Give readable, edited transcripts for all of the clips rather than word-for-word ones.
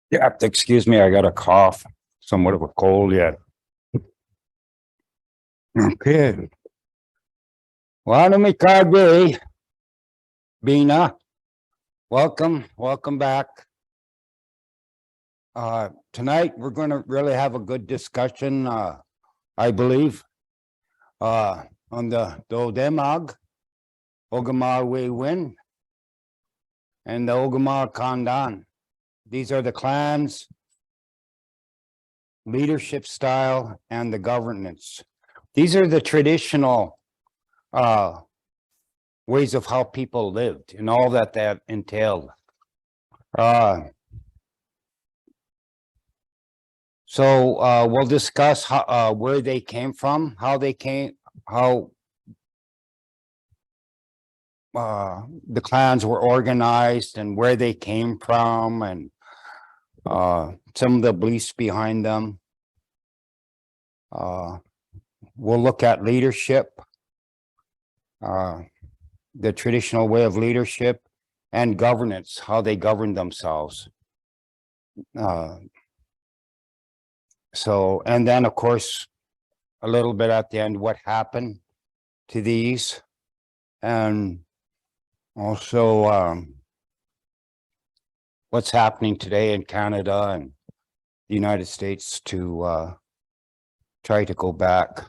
Yeah, excuse me, I got a cough, somewhat of a cold yet. Okay. Well, Mikage, Bina, welcome back. Tonight we're going to really have a good discussion, I believe, on the Dodemag, Ogama Win, and the Ogama Kandan. These are the clans, leadership style, and the governance. These are the traditional ways of how people lived and all that entailed. So we'll discuss how, where they came from, how they came, how the clans were organized and where they came from, and some of the beliefs behind them. We'll look at leadership, the traditional way of leadership, and governance, how they govern themselves. So, and then of course, a little bit at the end, what happened to these, and also what's happening today in Canada and the United States to try to go back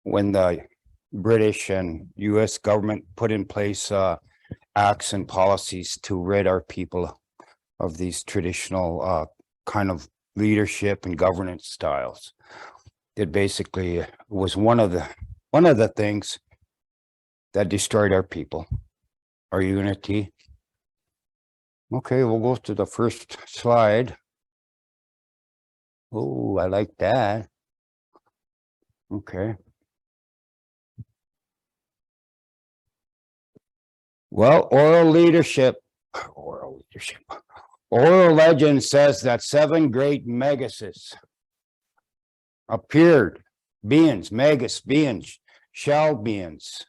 when the British and US government put in place acts and policies to rid our people of these traditional kind of leadership and governance styles. It basically was one of the things that destroyed our people, our unity. Okay, we'll go to the first slide. Oh, I like that. Okay. Well, oral leadership. Oral legend says that 7 great megases appeared. Beings, megas, beings, shell beings.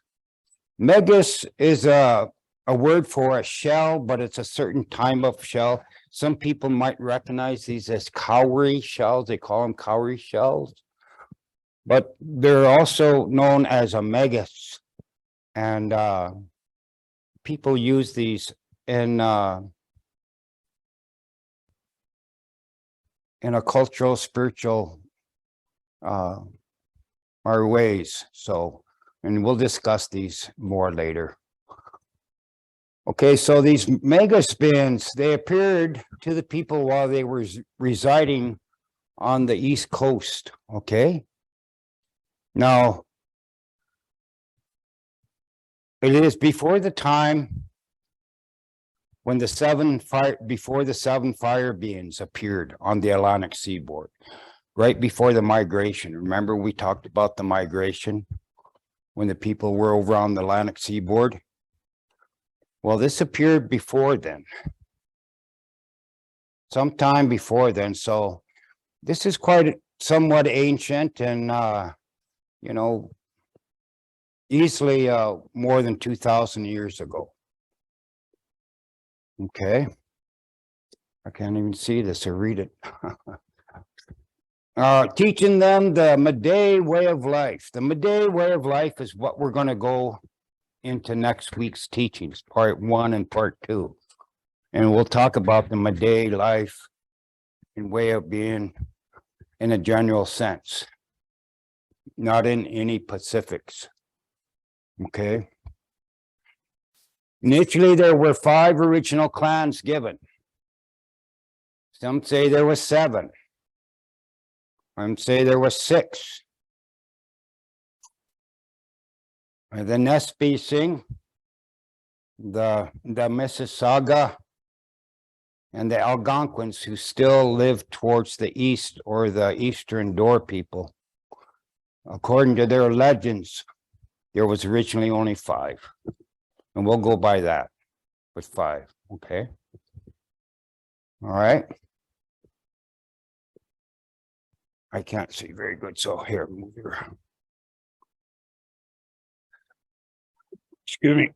Megas is a word for a shell, but it's a certain type of shell. Some people might recognize these as cowrie shells. They call them cowrie shells. But they're also known as a megas. And people use these in a cultural, spiritual our ways. So, and we'll discuss these more later. Okay, so these megaspins, they appeared to the people while they were residing on the East Coast. Okay. Now, it is before the time when the 7 fire beings appeared on the Atlantic seaboard, right before the migration. Remember, we talked about the migration when the people were over on the Atlantic seaboard. Well, this appeared before then, sometime before then. So this is quite somewhat ancient and, you know, easily more than 2,000 years ago. Okay. I can't even see this or read it. Teaching them the Meday way of life. The Meday way of life is what we're going to go into next week's teachings, part 1 and part 2. And we'll talk about the Meday life and way of being in a general sense, not in any specifics. Okay. Initially, there were 5 original clans given. Some say there were 7. Some say there were 6. The Nez-Perce, the Mississauga, and the Algonquins, who still live towards the east, or the Eastern Door people. According to their legends, there was originally only 5. And we'll go by that with 5, okay? All right. I can't see very good, so here, move here. Excuse me.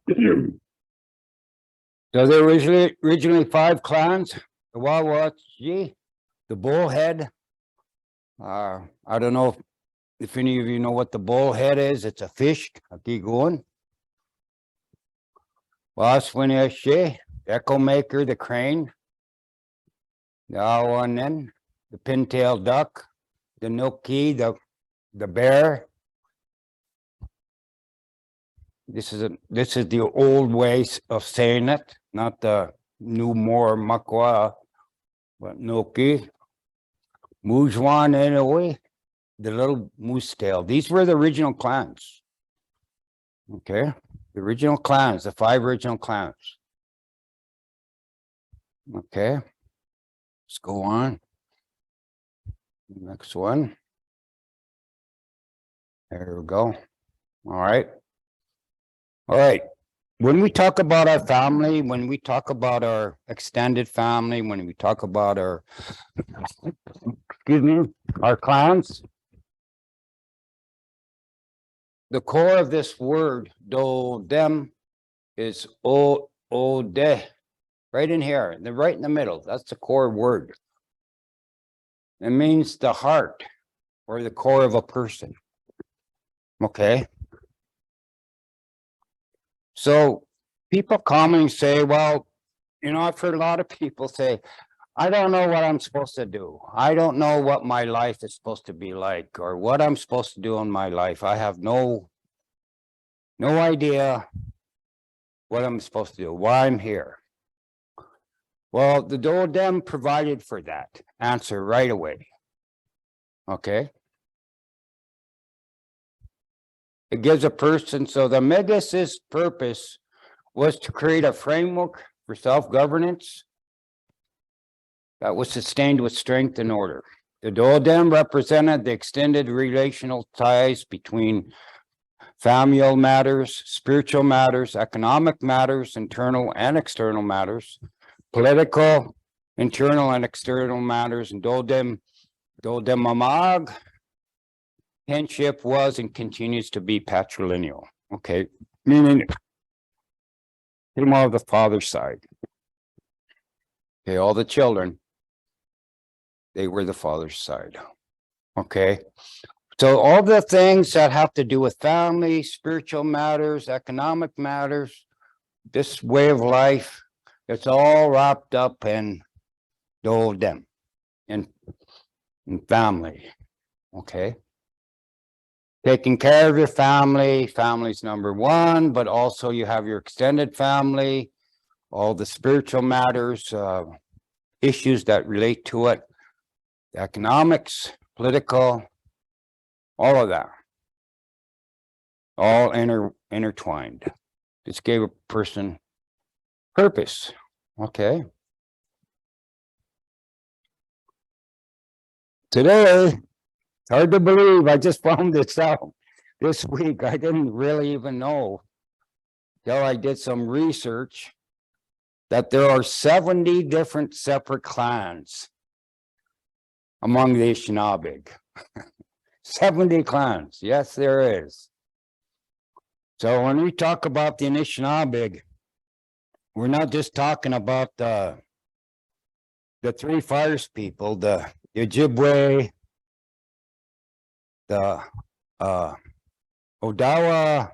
So there was originally 5 clans: the Wawachi, the Bullhead. I don't know if any of you know what the bullhead is. It's a fish. I'll keep going. Waswinishi, Echo Maker, the crane. The Awanen, the pintail duck. The Noki, the bear. This is the old ways of saying it, not the new more Makwa, but Noki. Mujwan anyway, the little moose tail. These were the original clans. Okay, the original clans, the 5 original clans. Okay, let's go on. Next one. There we go. All right. All right. When we talk about our family, when we talk about our extended family, when we talk about our, excuse me, our clans, the core of this word, do, dem, is o, de, right in here, right in the middle. That's the core word. It means the heart or the core of a person. Okay. So people commonly say, well, you know, I've heard a lot of people say, I don't know what I'm supposed to do. I don't know what my life is supposed to be like, or what I'm supposed to do in my life. I have no idea what I'm supposed to do, why I'm here. Well, the Doodem provided for that answer right away. Okay. It gives a person, so the Megas's purpose was to create a framework for self-governance that was sustained with strength and order. The Doodem represented the extended relational ties between familial matters, spiritual matters, economic matters, internal and external matters, political, internal and external matters, and Dodemamag. Kinship was and continues to be patrilineal. Okay, meaning came out of the father's side. Okay, all the children, they were the father's side. Okay, so all the things that have to do with family, spiritual matters, economic matters, this way of life, it's all wrapped up in Doldem, in family. Okay. Taking care of your family, family's number 1, but also you have your extended family, all the spiritual matters, issues that relate to it, economics, political, all of that, all intertwined. This gave a person purpose. Okay. Today, it's hard to believe, I just found this out this week. I didn't really even know till I did some research that there are 70 different separate clans among the Anishinabek. 70 clans, yes, there is. So when we talk about the Anishinabek, we're not just talking about the 3 Fires people, the Ojibwe, the Odawa,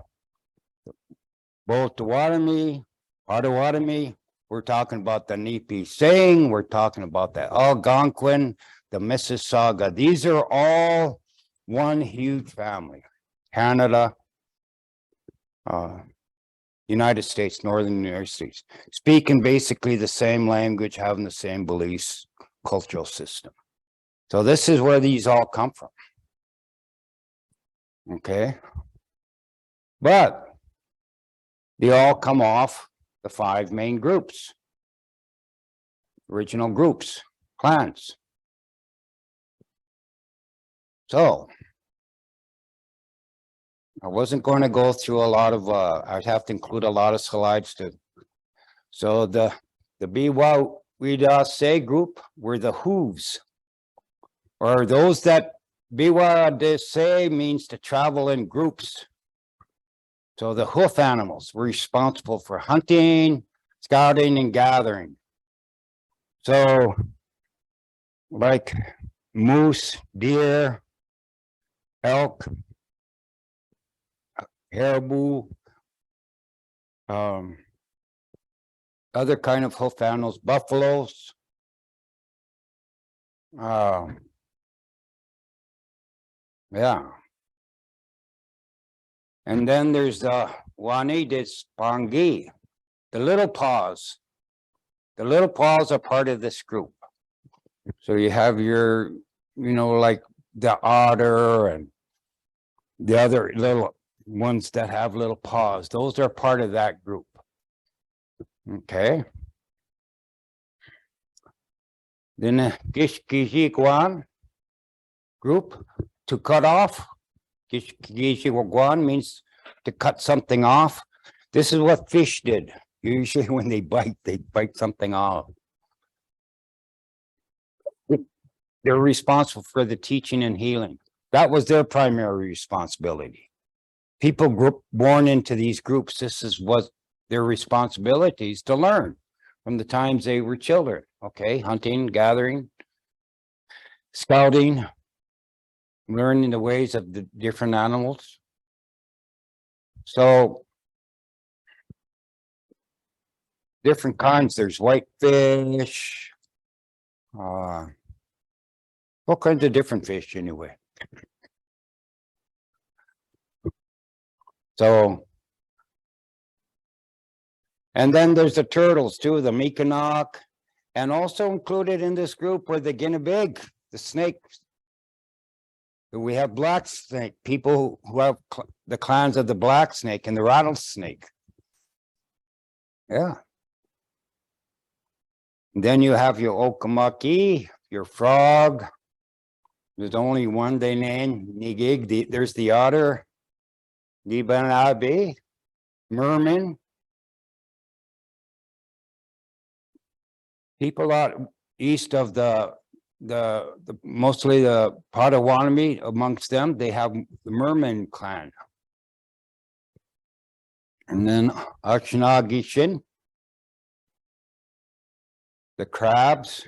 Potawatomi, Potawatomi. We're talking about the Nipi Singh. We're talking about the Algonquin, the Mississauga. These are all one huge family. Canada, United States, Northern United States, speaking basically the same language, having the same beliefs, cultural system. So this is where these all come from. Okay. But they all come off the 5 main groups, original groups, clans. So I wasn't going to go through a lot of, I'd have to include a lot of slides to. So the Biwa-Wida group were the hooves, or those that Biwa-de means to travel in groups. So the hoof animals were responsible for hunting, scouting and gathering. So like moose, deer, elk, caribou, other kind of hoof animals, buffaloes, yeah. And then there's the Wanidis Pangi, the little paws. The little paws are part of this group. So you have your, like the otter and the other little ones that have little paws. Those are part of that group. Okay. Then the Gishkijiguan group, to cut off. Gishkijiguan means to cut something off. This is what fish did. Usually when they bite something off. They're responsible for the teaching and healing. That was their primary responsibility. People born into these groups, this is what their responsibilities to learn from the times they were children. Okay, hunting, gathering, scouting, learning the ways of the different animals. So different kinds, there's whitefish, all kinds of different fish anyway. So, and then there's the turtles too, the Mikanok, and also included in this group were the Ginebig, the snakes. We have black snake, people who have the clans of the black snake and the rattlesnake. Yeah. And then you have your Okamaki, your frog. There's only one they name, Nigig. There's the otter, Nibanabe, merman. People out east of the mostly the Potawatomi, amongst them, they have the merman clan. And then Achinagishin, the crabs.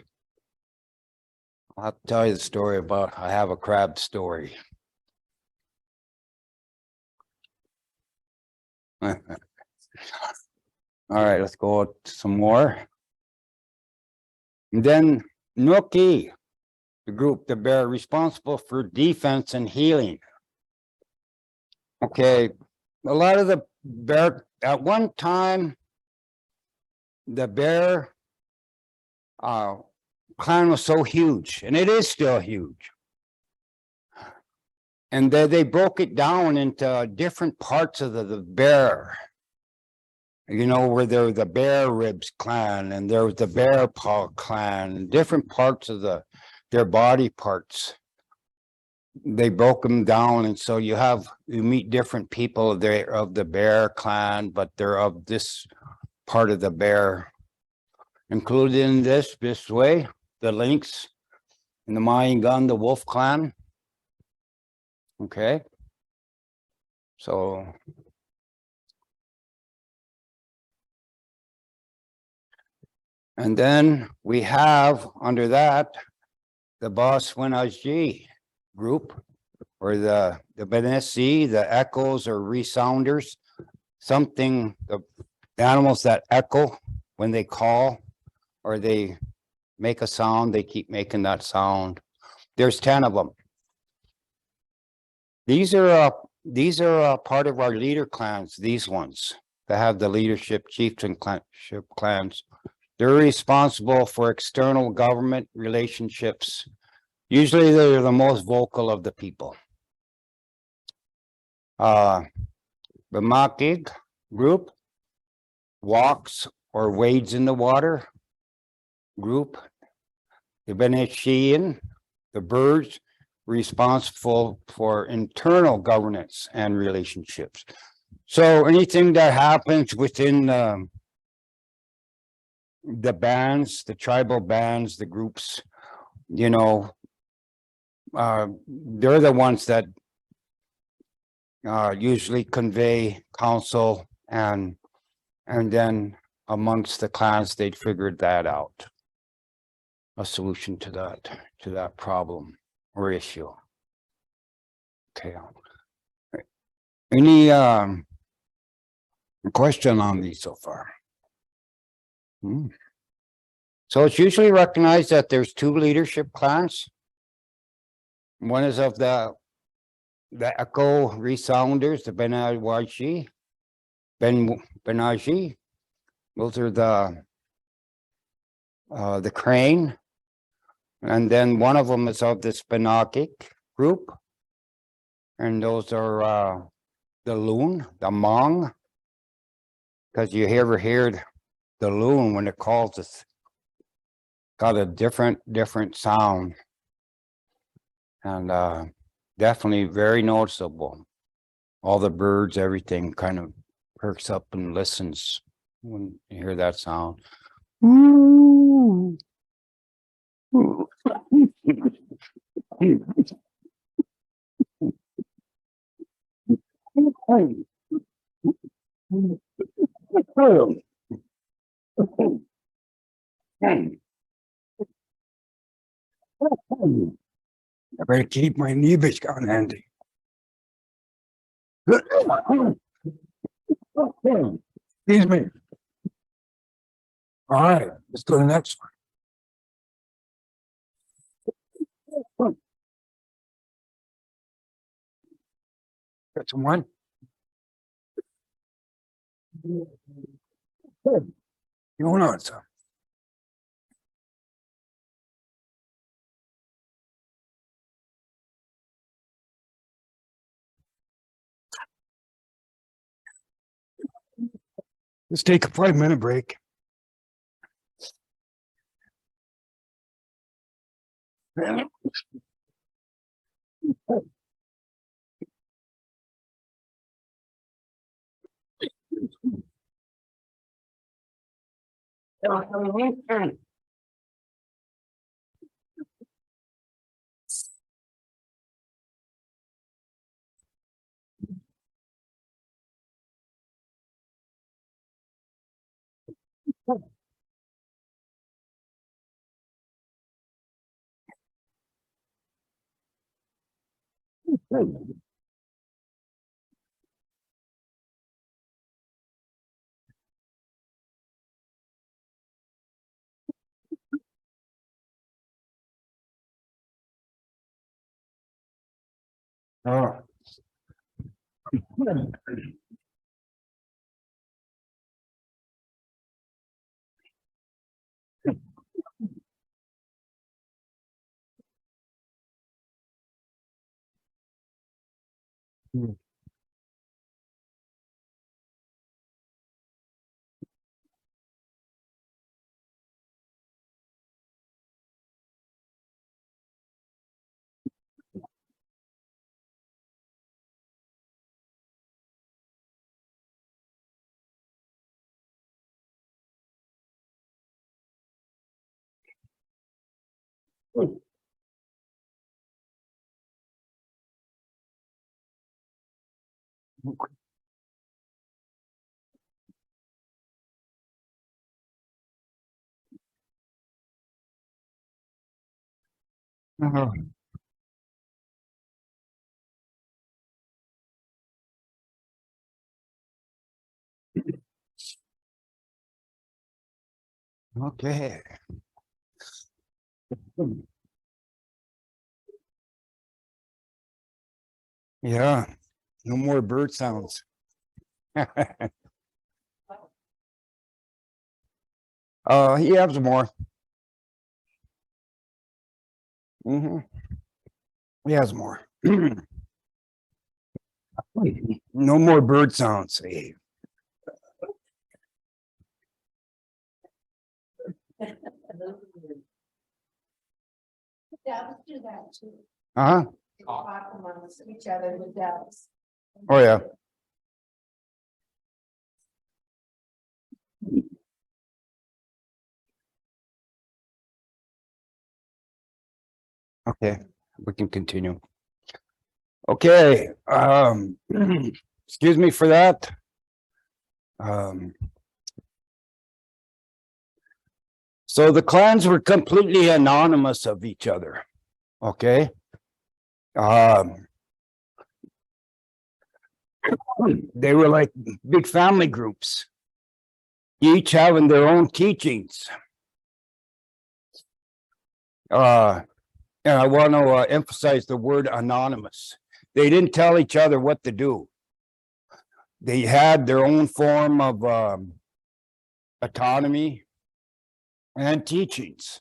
I'll tell you the story about, I have a crab story. All right, let's go to some more. And then Nuki, the group, the bear responsible for defense and healing. Okay, a lot of the bear, at one time, the bear clan was so huge, and it is still huge. And they broke it down into different parts of the bear. Where there was the bear ribs clan, and there was the bear paw clan, different parts of their body parts. They broke them down, and so you meet different people of the bear clan, but they're of this part of the bear. Included in this way, the lynx and the Mayan gun, the wolf clan. Okay. So and then we have under that the Boswinaji group, or the Benesi, the echoes or resounders, something, the animals that echo when they call or they make a sound, they keep making that sound. There's 10 of them. These are part of our leader clans, these ones that have the leadership chieftain clans. They're responsible for external government relationships. Usually they're the most vocal of the people. The Makig group walks or wades in the water group. The Beneshian, the birds, responsible for internal governance and relationships. So anything that happens within the bands, the tribal bands, the groups, they're the ones that usually convey counsel and then amongst the clans, they'd figured that out. A solution to that problem or issue. Okay. Any question on these so far? So it's usually recognized that there's two leadership clans. One is of the Echo Resounders, the Benaji. Those are the Crane. And then one of them is of the Spinakic group. And those are the Loon, the Hmong. Because you ever hear the Loon when it calls, it's got a different sound. And definitely very noticeable. All the birds, everything kind of perks up and listens when you hear that sound. Ooh. Ooh. I better keep my knee on handy. Excuse me. All right, let's go to the next one. Got some one. Going on, son. Let's take a 5-minute break. Oh. Okay. Yeah, no more bird sounds. He has more. He has more. No more bird sounds. Doves do that too. Uh-huh. Talk amongst each other with doves. Oh, yeah. Okay, we can continue. Okay, excuse me for that. So the clans were completely anonymous of each other. Okay. They were like big family groups, each having their own teachings. And I want to emphasize the word anonymous. They didn't tell each other what to do. They had their own form of autonomy and teachings.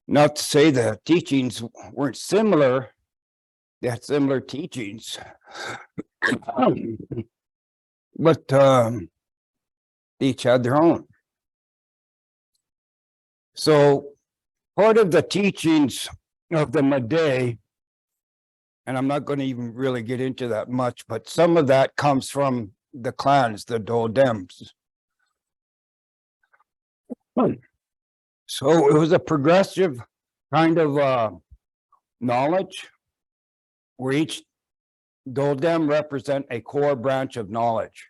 Not to say the teachings weren't similar. They had similar teachings. But each had their own. So part of the teachings of the Madei, and I'm not going to even really get into that much, but some of that comes from the clans, the Dodems. So it was a progressive kind of knowledge where each Dodem represent a core branch of knowledge.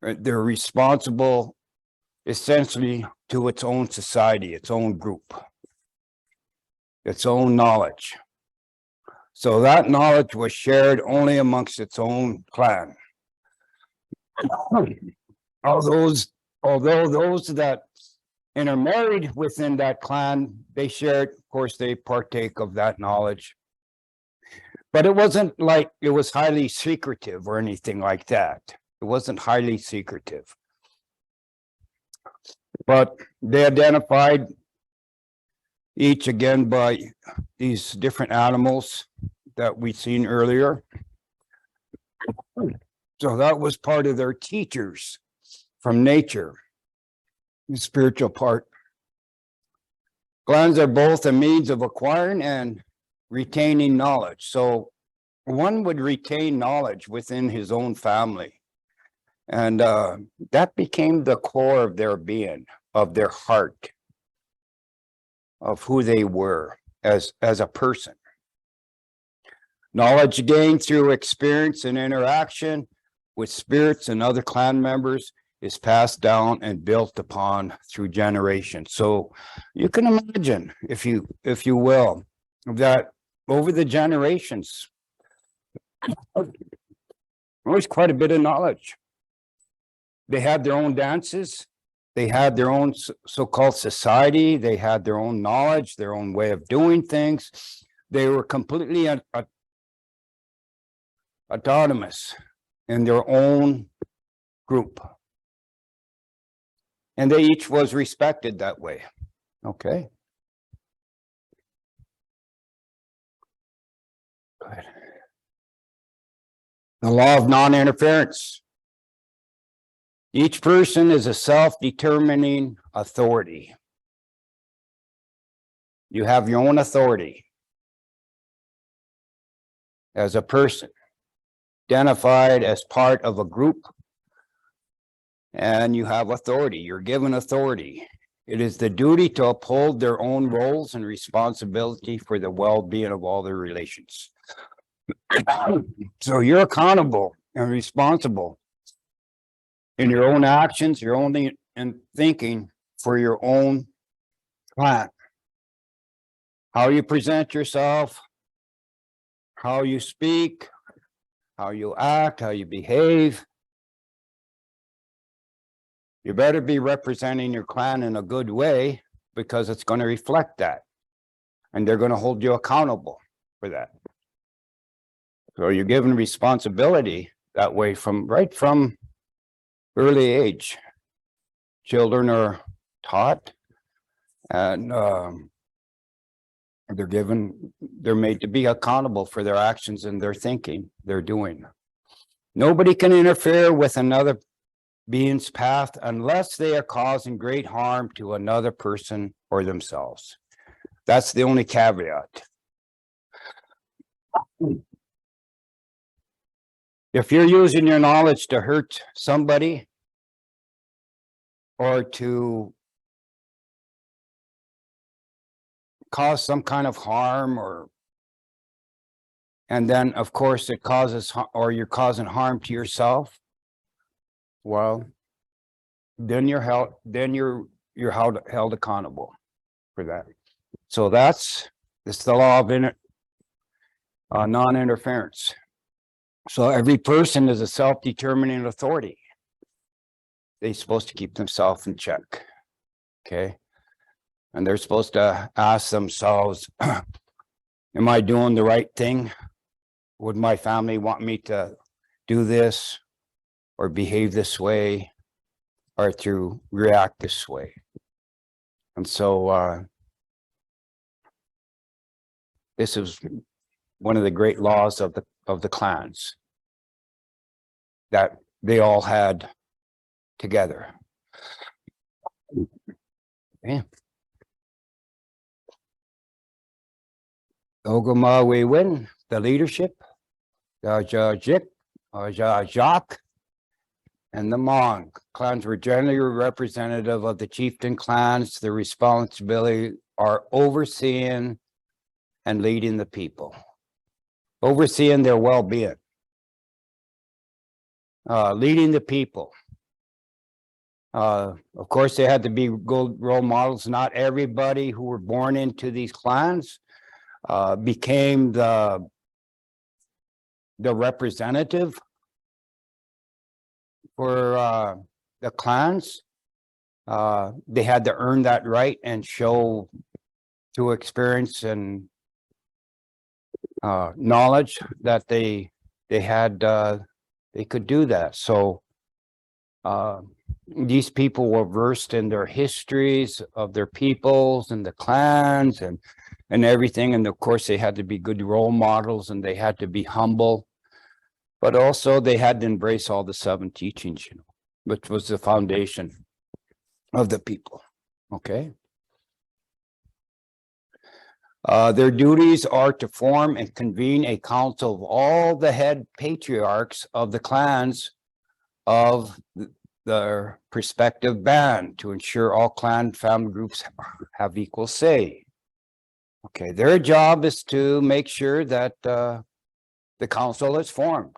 They're responsible essentially to its own society, its own group, its own knowledge. So that knowledge was shared only amongst its own clan. Although those that intermarried within that clan, they shared, of course, they partake of that knowledge. But it wasn't like it was highly secretive or anything like that. It wasn't highly secretive. But they identified each again by these different animals that we've seen earlier. So that was part of their teachers from nature, the spiritual part. Clans are both a means of acquiring and retaining knowledge. So one would retain knowledge within his own family. And that became the core of their being, of their heart, of who they were as a person. Knowledge gained through experience and interaction with spirits and other clan members is passed down and built upon through generations. So you can imagine, if you will, that over the generations, there was quite a bit of knowledge. They had their own dances. They had their own so-called society. They had their own knowledge, their own way of doing things. They were completely autonomous in their own group. And they each was respected that way. Okay. Good. The law of non-interference. Each person is a self-determining authority. You have your own authority as a person, identified as part of a group, and you have authority. You're given authority. It is the duty to uphold their own roles and responsibility for the well-being of all their relations. So you're accountable and responsible in your own actions, your own thinking for your own clan. How you present yourself, how you speak, how you act, how you behave. You better be representing your clan in a good way because it's going to reflect that. And they're going to hold you accountable for that. So you're given responsibility that way right from early age. Children are taught and they're made to be accountable for their actions and their thinking, their doing. Nobody can interfere with another being's path unless they are causing great harm to another person or themselves. That's the only caveat. If you're using your knowledge to hurt somebody or to cause some kind of harm, and then of course it causes, or you're causing harm to yourself, well, then you're you're held accountable for that. So it's the law of non-interference. So every person is a self-determining authority. They're supposed to keep themselves in check. Okay. And they're supposed to ask themselves, am I doing the right thing? Would my family want me to do this or behave this way or to react this way? And so this is one of the great laws of the clans that they all had together. Okay. Ogama we win the leadership, Jik, Jacques, and the Hmong clans were generally representative of the chieftain clans. Their responsibility are overseeing and leading the people, overseeing their well-being, leading the people. Of course, they had to be good role models. Not everybody who were born into these clans became the representative for the clans. They had to earn that right and show through experience and knowledge that they had they could do that. So these people were versed in their histories of their peoples and the clans and everything. And of course, they had to be good role models and they had to be humble, but also they had to embrace all the 7 teachings, you know, which was the foundation of the people. Okay. Their duties are to form and convene a council of all the head patriarchs of the clans of their respective band to ensure all clan family groups have equal say. Okay, their job is to make sure that the council is formed,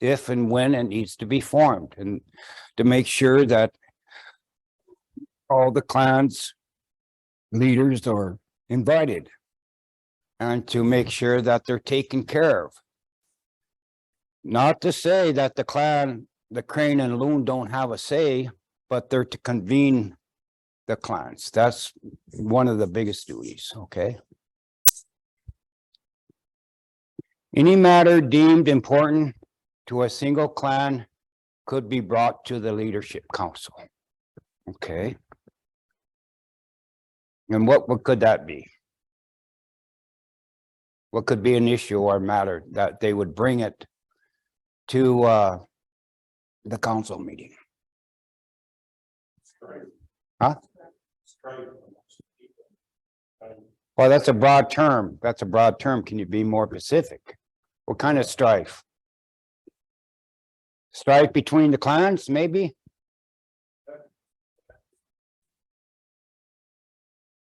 if and when it needs to be formed, and to make sure that all the clans leaders are invited, and to make sure that they're taken care of. Not to say that the clan, the Crane and Loon don't have a say, but they're to convene the clans. That's one of the biggest duties, okay? Any matter deemed important to a single clan could be brought to the leadership council, okay? And what could that be? What could be an issue or matter that they would bring it to the council meeting? Huh? Well, that's a broad term. That's a broad term. Can you be more specific? What kind of strife? Strife between the clans, maybe?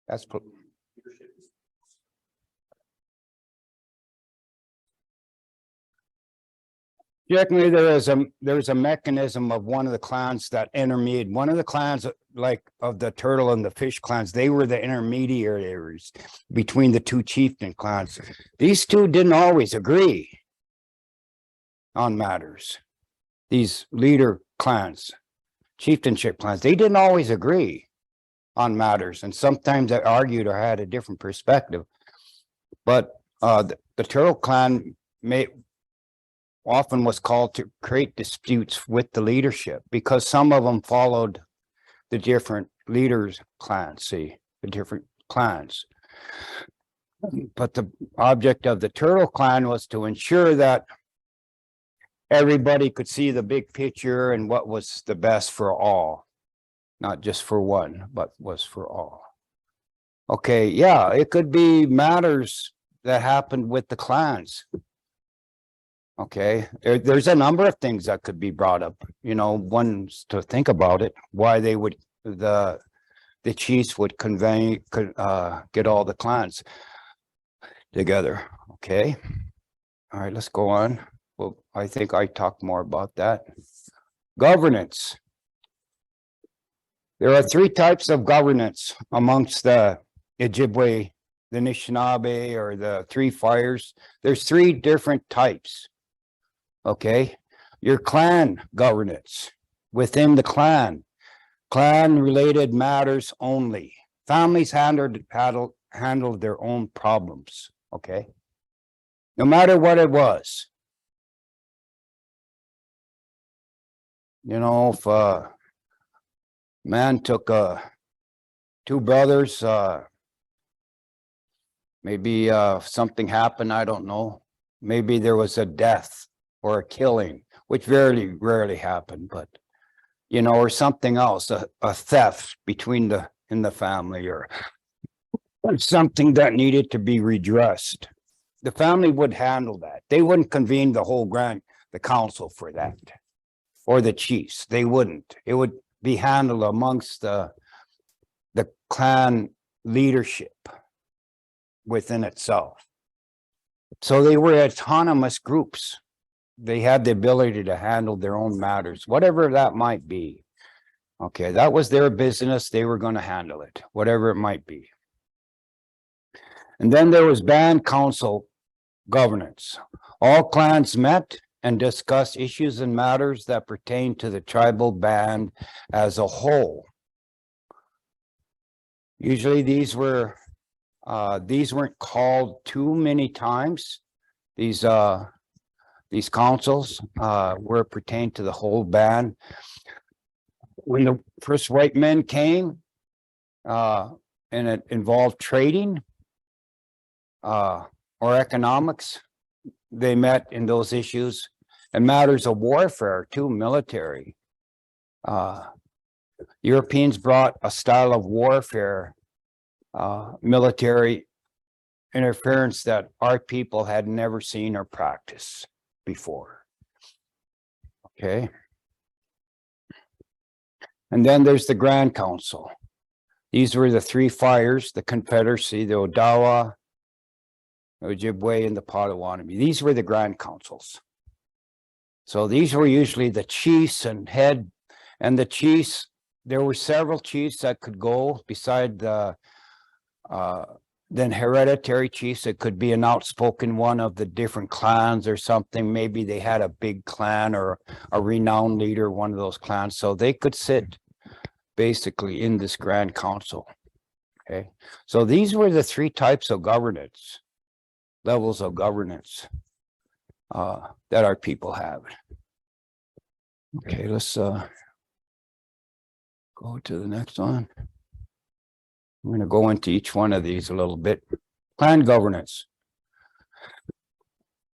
That's generally there's a mechanism of one of the clans that intermediate. One of the clans, like of the turtle and the fish clans, they were the intermediaries between the 2 chieftain clans. These 2 didn't always agree on matters. These leader clans, chieftainship clans, they didn't always agree on matters, and sometimes they argued or had a different perspective. But the turtle clan often was called to create disputes with the leadership because some of them followed the different leaders clans, the different clans. But the object of the turtle clan was to ensure that everybody could see the big picture and what was the best for all, not just for one, but was for all. Okay, yeah, it could be matters that happened with the clans. Okay, there's a number of things that could be brought up, you know, one's to think about it, why they would, the chiefs would get all the clans together. Okay, all right, let's go on. Well, I think I talked more about that. Governance. There are three types of governance amongst the Ojibwe, the Anishinaabe, or the Three Fires. There's three different types. Okay, your clan governance within the clan related matters only. Families handled their own problems. Okay, no matter what it was. You know, if man took two brothers, maybe something happened, I don't know. Maybe there was a death or a killing, which very rarely happened, but you know, or something else, a theft in the family, or something that needed to be redressed. The family would handle that. They wouldn't convene the council for that, or the chiefs. They wouldn't. It would be handled amongst the clan leadership within itself. So they were autonomous groups. They had the ability to handle their own matters, whatever that might be. Okay, that was their business. They were going to handle it, whatever it might be. And then there was band council governance. All clans met and discussed issues and matters that pertain to the tribal band as a whole. Usually these weren't called too many times. These councils were pertained to the whole band. When the first white men came, and it involved trading or economics, they met in those issues, and matters of warfare too, military. Europeans brought a style of warfare, military interference that our people had never seen or practiced before. Okay. And then there's the Grand Council. These were the Three Fires, the Confederacy, the Odawa, the Ojibwe, and the Potawatomi. These were the Grand Councils. So these were usually the chiefs and head, and the chiefs, there were several chiefs that could go beside the then hereditary chiefs. It could be an outspoken one of the different clans or something. Maybe they had a big clan or a renowned leader, one of those clans. So they could sit basically in this Grand Council. Okay. So these were the three types of governance, levels of governance that our people have. Okay, let's go to the next one. I'm going to go into each one of these a little bit. Clan governance.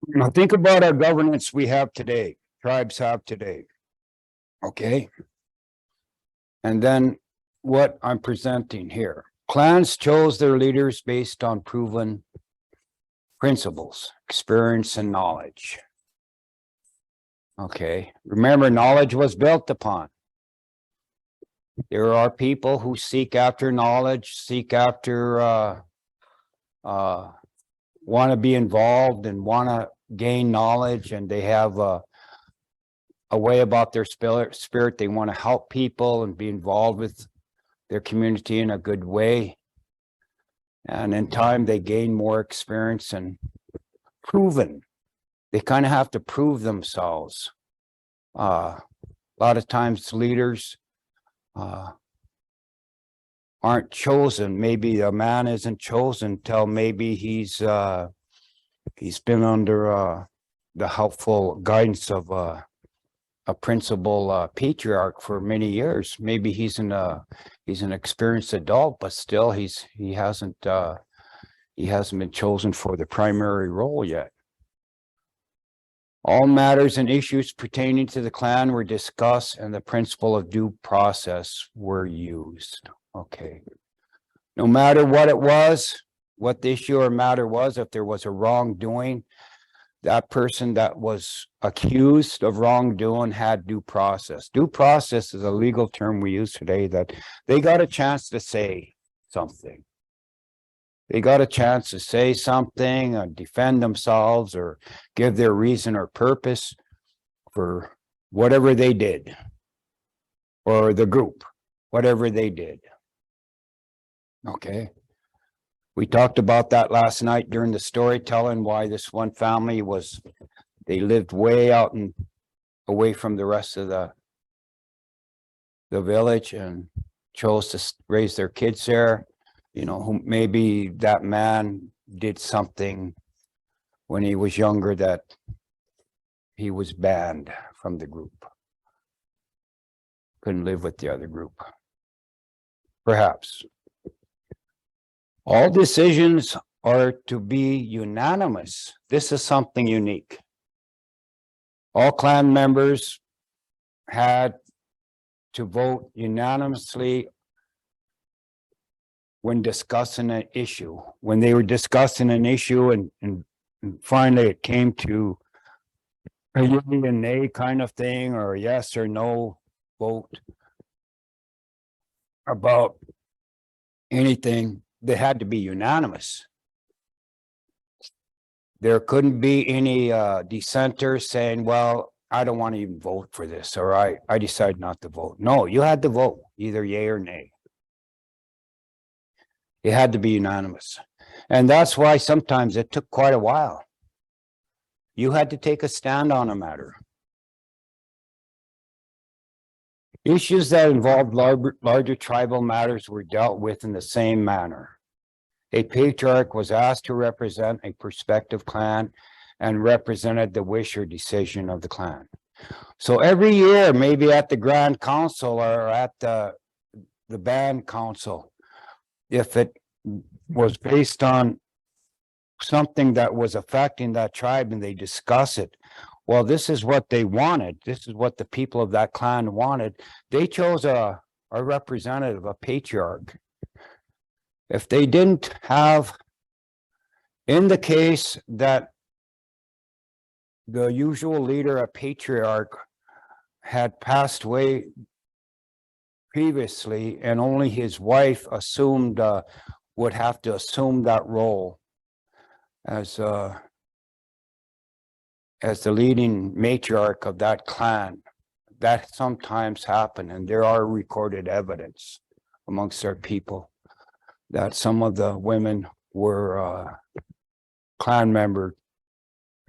Now think about our governance we have today, tribes have today. Okay. And then what I'm presenting here. Clans chose their leaders based on proven principles, experience, and knowledge. Okay. Remember, knowledge was built upon. There are people who seek after knowledge, seek after, want to be involved and want to gain knowledge, and they have a way about their spirit. They want to help people and be involved with their community in a good way. And in time, they gain more experience and proven. They kind of have to prove themselves. A lot of times leaders aren't chosen. Maybe a man isn't chosen till maybe he's been under the helpful guidance of a principal patriarch for many years. Maybe he's an experienced adult, but still he hasn't been chosen for the primary role yet. All matters and issues pertaining to the clan were discussed, and the principle of due process were used. Okay. No matter what it was, what the issue or matter was, if there was a wrongdoing, that person that was accused of wrongdoing had due process. Due process is a legal term we use today, that they got a chance to say something. They got a chance to say something or defend themselves or give their reason or purpose for whatever they did or the group. whatever they did. Okay. We talked about that last night during the storytelling, why this one family they lived way out and away from the rest of the village and chose to raise their kids there. You know, who maybe that man did something when he was younger that he was banned from the group. Couldn't live with the other group. Perhaps. All decisions are to be unanimous. This is something unique. All clan members had to vote unanimously when discussing an issue. When they were discussing an issue and finally it came to a yea and nay kind of thing, or a yes or no vote about anything, they had to be unanimous. There couldn't be any dissenters saying, well, I don't want to even vote for this, or I decide not to vote. No, you had to vote either yay or nay. It had to be unanimous. And that's why sometimes it took quite a while. You had to take a stand on a matter. Issues that involved larger tribal matters were dealt with in the same manner. A patriarch was asked to represent a prospective clan and represented the wish or decision of the clan. So every year, maybe at the Grand Council or at the Band Council, if it was based on something that was affecting that tribe and they discuss it, well, this is what they wanted. This is what the people of that clan wanted. They chose a representative, a patriarch. If they didn't have, in the case that the usual leader, a patriarch, had passed away previously and only his wife assumed, would have to assume that role as the leading matriarch of that clan. That sometimes happened, and there are recorded evidence amongst our people that some of the women were clan member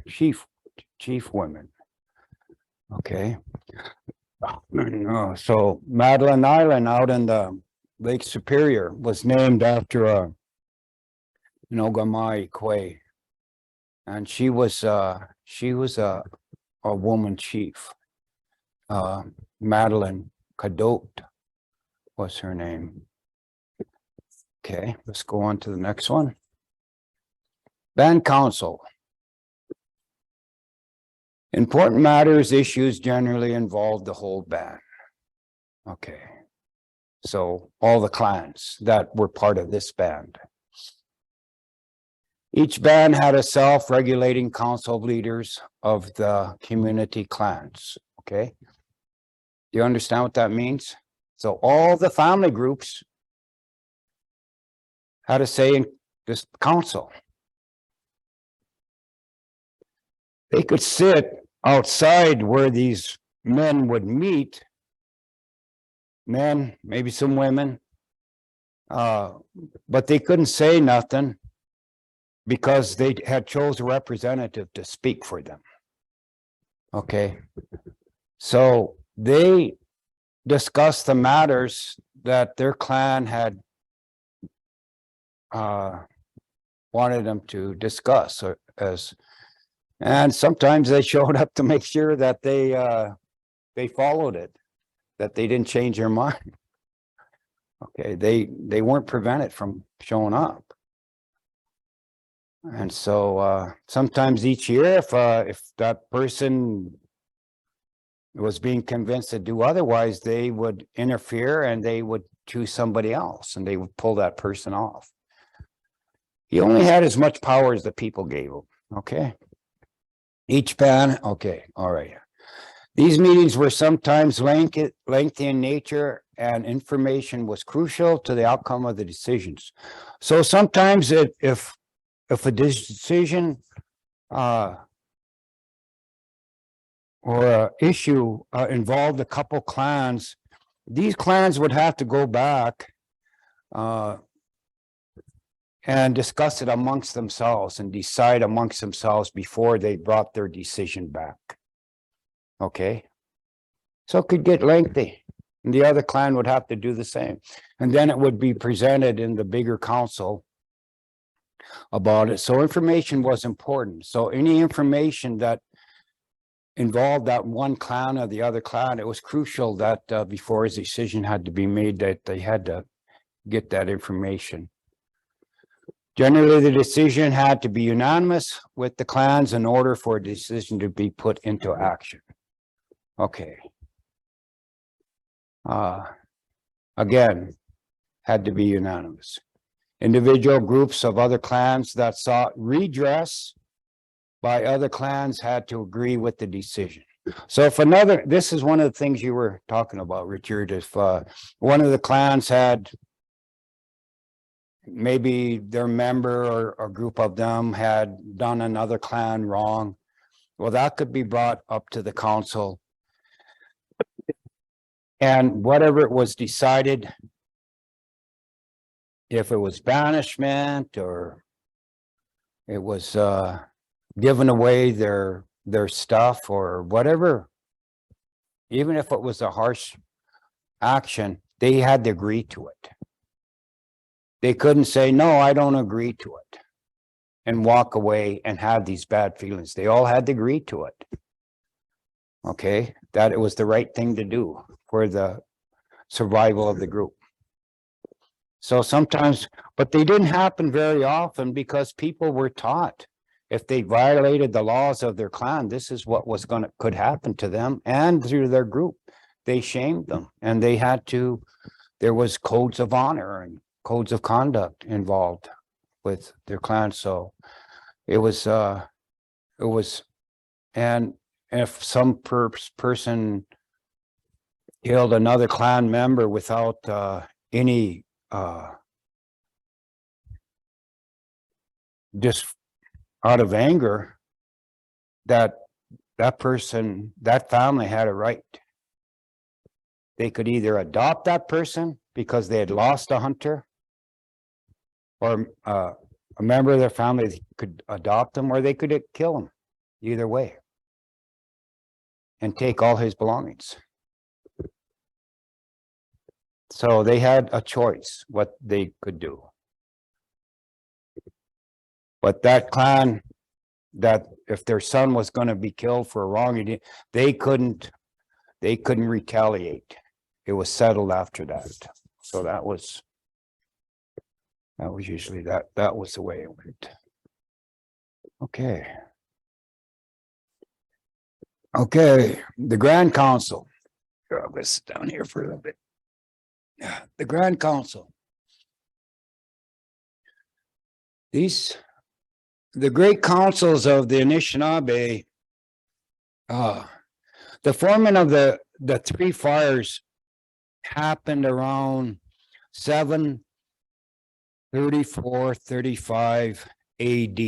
chief women. Okay. So Madeline Island out in the Lake Superior was named after a Nogamai Kwe, and she was a woman chief. Madeline Kadot was her name. Okay, let's go on to the next one. Band Council. Important matters, issues generally involve the whole band. Okay, so all the clans that were part of this band. Each band had a self-regulating council of leaders of the community clans. Okay, do you understand what that means? So all the family groups had a say in this council. They could sit outside where these men would meet, men, maybe some women, but they couldn't say nothing because they had chose a representative to speak for them. Okay, so they discussed the matters that their clan had wanted them to discuss, and sometimes they showed up to make sure that they followed it, that they didn't change their mind. Okay, they weren't prevented from showing up. And so sometimes each year, if that person was being convinced to do otherwise, they would interfere and they would choose somebody else and they would pull that person off. He only had as much power as the people gave him. Okay. Each band, okay, all right. These meetings were sometimes lengthy in nature and information was crucial to the outcome of the decisions. So sometimes if a decision or an issue involved a couple clans, these clans would have to go back and discuss it amongst themselves and decide amongst themselves before they brought their decision back. Okay? So it could get lengthy. And the other clan would have to do the same. And then it would be presented in the bigger council about it. So information was important. So any information that involved that one clan or the other clan, it was crucial that before his decision had to be made, that they had to get that information. Generally, the decision had to be unanimous with the clans in order for a decision to be put into action. Okay. Again, had to be unanimous. Individual groups of other clans that sought redress by other clans had to agree with the decision. So if another, this is one of the things you were talking about, Richard, if one of the clans had maybe their member or a group of them had done another clan wrong, well, that could be brought up to the council. And whatever it was decided, if it was banishment or it was giving away their stuff or whatever, even if it was a harsh action, they had to agree to it. They couldn't say, no, I don't agree to it, and walk away and have these bad feelings. They all had to agree to it. Okay, that it was the right thing to do for the survival of the group. So sometimes, but they didn't happen very often because people were taught if they violated the laws of their clan, this is what was could happen to them and through their group. They shamed them, and they had to, there was codes of honor and codes of conduct involved with their clan. So it was, and if some person killed another clan member without any just out of anger, that person, that family had a right. They could either adopt that person because they had lost a hunter, or a member of their family could adopt them, or they could kill him. Either way, and take all his belongings. So they had a choice what they could do. But that clan, that if their son was going to be killed for a wrong he did, they couldn't retaliate. It was settled after that. So that was usually that was the way it went. Okay. Okay, the Grand Council. Here, I'll sit down here for a little bit. The Grand Council. The great councils of the Anishinabek, the forming of the three fires happened around 734-35 AD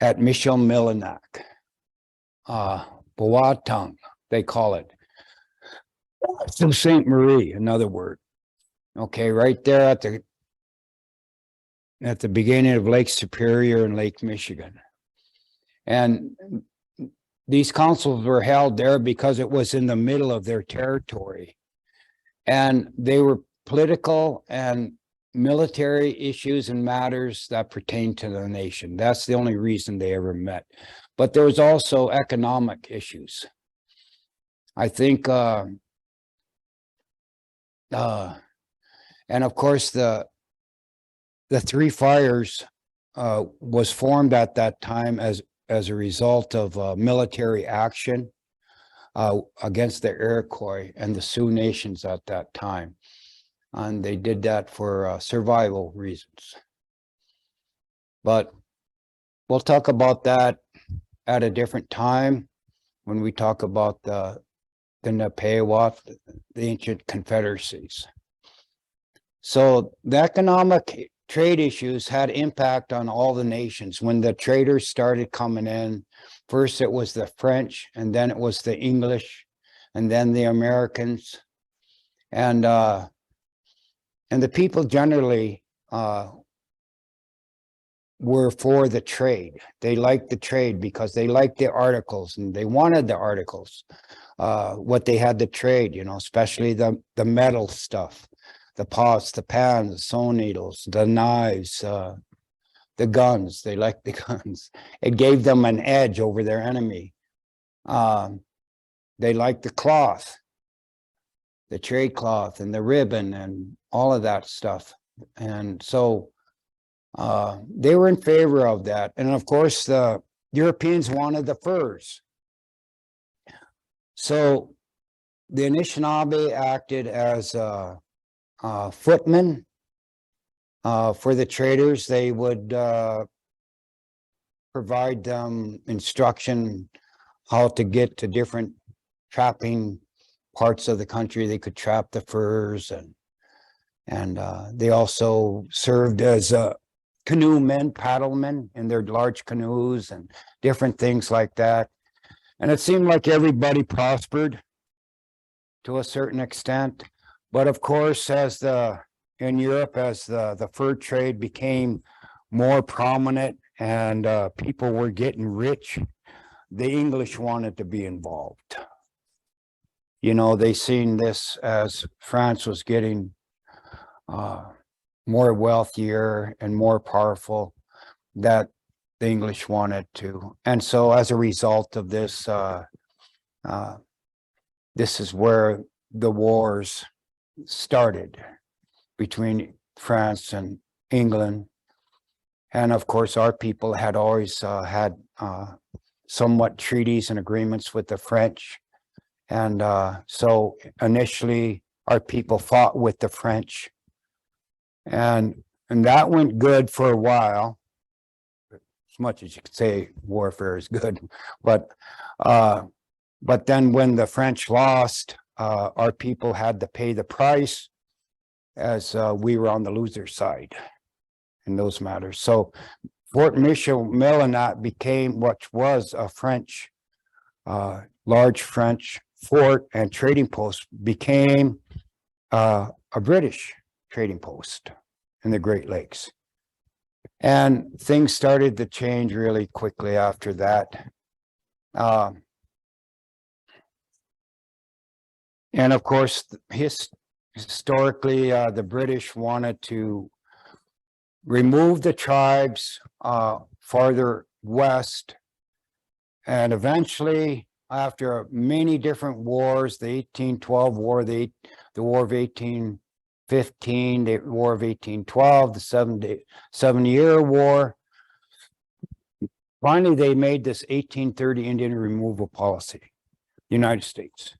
at Michilimackinac. Boateng, they call it. So Saint Marie, another word. Okay, right there at the beginning of Lake Superior and Lake Michigan. And these councils were held there because it was in the middle of their territory. And they were political and military issues and matters that pertain to the nation. That's the only reason they ever met. But there was also economic issues. I think, and of course, the Three Fires was formed at that time as a result of military action against the Iroquois and the Sioux nations at that time. And they did that for survival reasons. But we'll talk about that at a different time when we talk about the Nepewa, the ancient confederacies. So the economic trade issues had impact on all the nations. When the traders started coming in, first it was the French, and then it was the English, and then the Americans, And the people generally were for the trade. They liked the trade because they liked the articles and they wanted the articles, what they had to trade, you know, especially the metal stuff, the pots, the pans, the sewing needles, the knives, the guns. They liked the guns. It gave them an edge over their enemy. They liked the cloth, the trade cloth and the ribbon and all of that stuff. And so they were in favor of that. And of course, the Europeans wanted the furs. So the Anishinaabe acted as footmen for the traders. They would provide them instruction how to get to different trapping parts of the country. They could trap the furs, and they also served as canoe men, paddlemen in their large canoes and different things like that. And it seemed like everybody prospered to a certain extent. But of course, in Europe, as the fur trade became more prominent and people were getting rich, the English wanted to be involved. You know, they seen this as France was getting more wealthier and more powerful, that the English wanted to. And so as a result of this, this is where the wars started between France and England. And of course, our people had always had somewhat treaties and agreements with the French. And so initially, our people fought with the French. And that went good for a while, as much as you could say warfare is good. But then when the French lost, our people had to pay the price, as we were on the loser side in those matters. So Fort Michilimackinac became what was a French, large French fort and trading post, became a British trading post in the Great Lakes. And things started to change really quickly after that. And of course, historically, the British wanted to remove the tribes farther west. And eventually, after many different wars, the 1812 war, the War of 1815, the War of 1812, the Seven-Year War, finally they made this 1830 Indian removal policy, United States.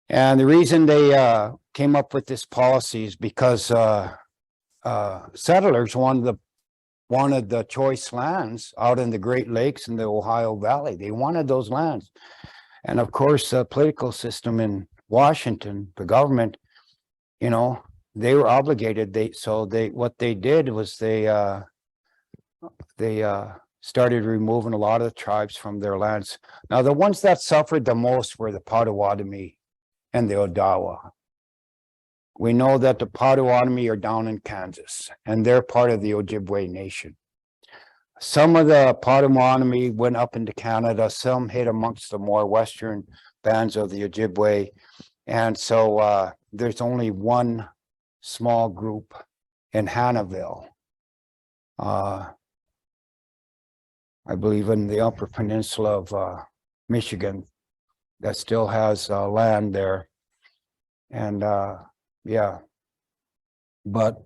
And the reason they came up with this policy is because settlers wanted the choice lands out in the Great Lakes and the Ohio Valley. They wanted those lands. And of course, the political system in Washington, the government, you know, they were obligated. What they did was they started removing a lot of the tribes from their lands. Now, the ones that suffered the most were the Potawatomi and the Odawa. We know that the Potawatomi are down in Kansas, and they're part of the Ojibwe Nation. Some of the Potawatomi went up into Canada, some hid amongst the more western bands of the Ojibwe. And so there's only one small group in Hannahville, I believe in the Upper Peninsula of Michigan, that still has land there. And yeah, but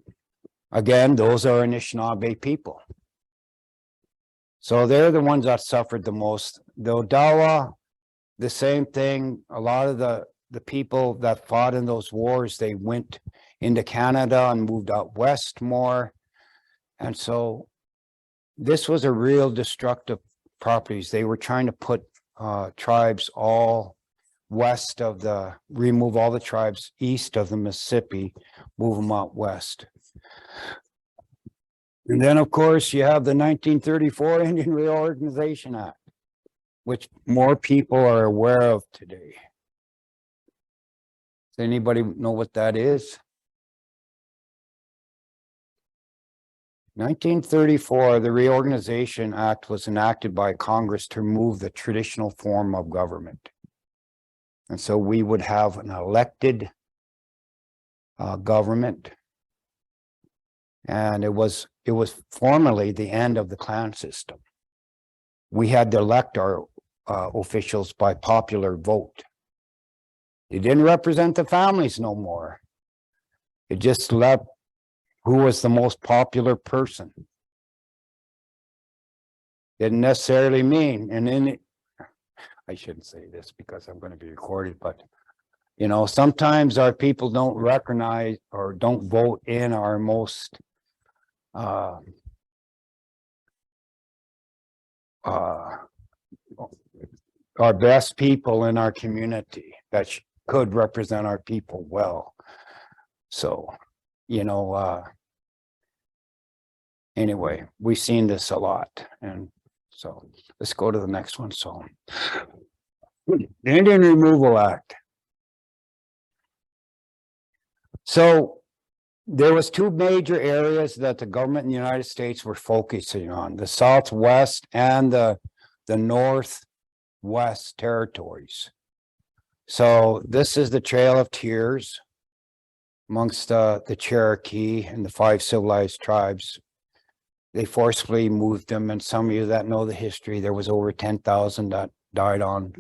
again, those are Anishinaabe people. So they're the ones that suffered the most. The Odawa, the same thing. A lot of the people that fought in those wars, they went into Canada and moved out west more. And so this was a real destructive properties. They were trying to put tribes all west of remove all the tribes east of the Mississippi, move them out west. And then, of course, you have the 1934 Indian Reorganization Act, which more people are aware of today. Does anybody know what that is? 1934, the Reorganization Act was enacted by Congress to remove the traditional form of government. And so we would have an elected government. And it was formally the end of the clan system. We had to elect our officials by popular vote. It didn't represent the families no more. It just left who was the most popular person. Didn't necessarily mean, and in it, I shouldn't say this because I'm going to be recorded, but you know, sometimes our people don't recognize or don't vote in our most our best people in our community that could represent our people well. So, you know, anyway, we've seen this a lot. And so let's go to the next one. So the Indian Removal Act. So there was two major areas that the government in the United States were focusing on, the Southwest and the Northwest territories. So this is the Trail of Tears amongst the Cherokee and the 5 civilized tribes. They forcefully moved them, and some of you that know the history, there was over 10,000 that died on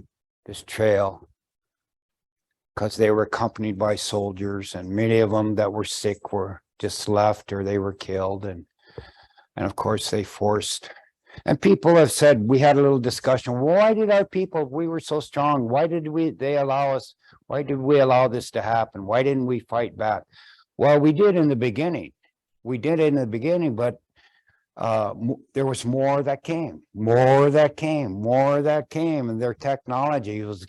this trail because they were accompanied by soldiers, and many of them that were sick were just left or they were killed. And of course they forced, and people have said, we had a little discussion, why did our people, we were so strong, why did they allow us, why did we allow this to happen? Why didn't we fight back? Well, we did in the beginning. We did in the beginning, but there was more that came, and their technology was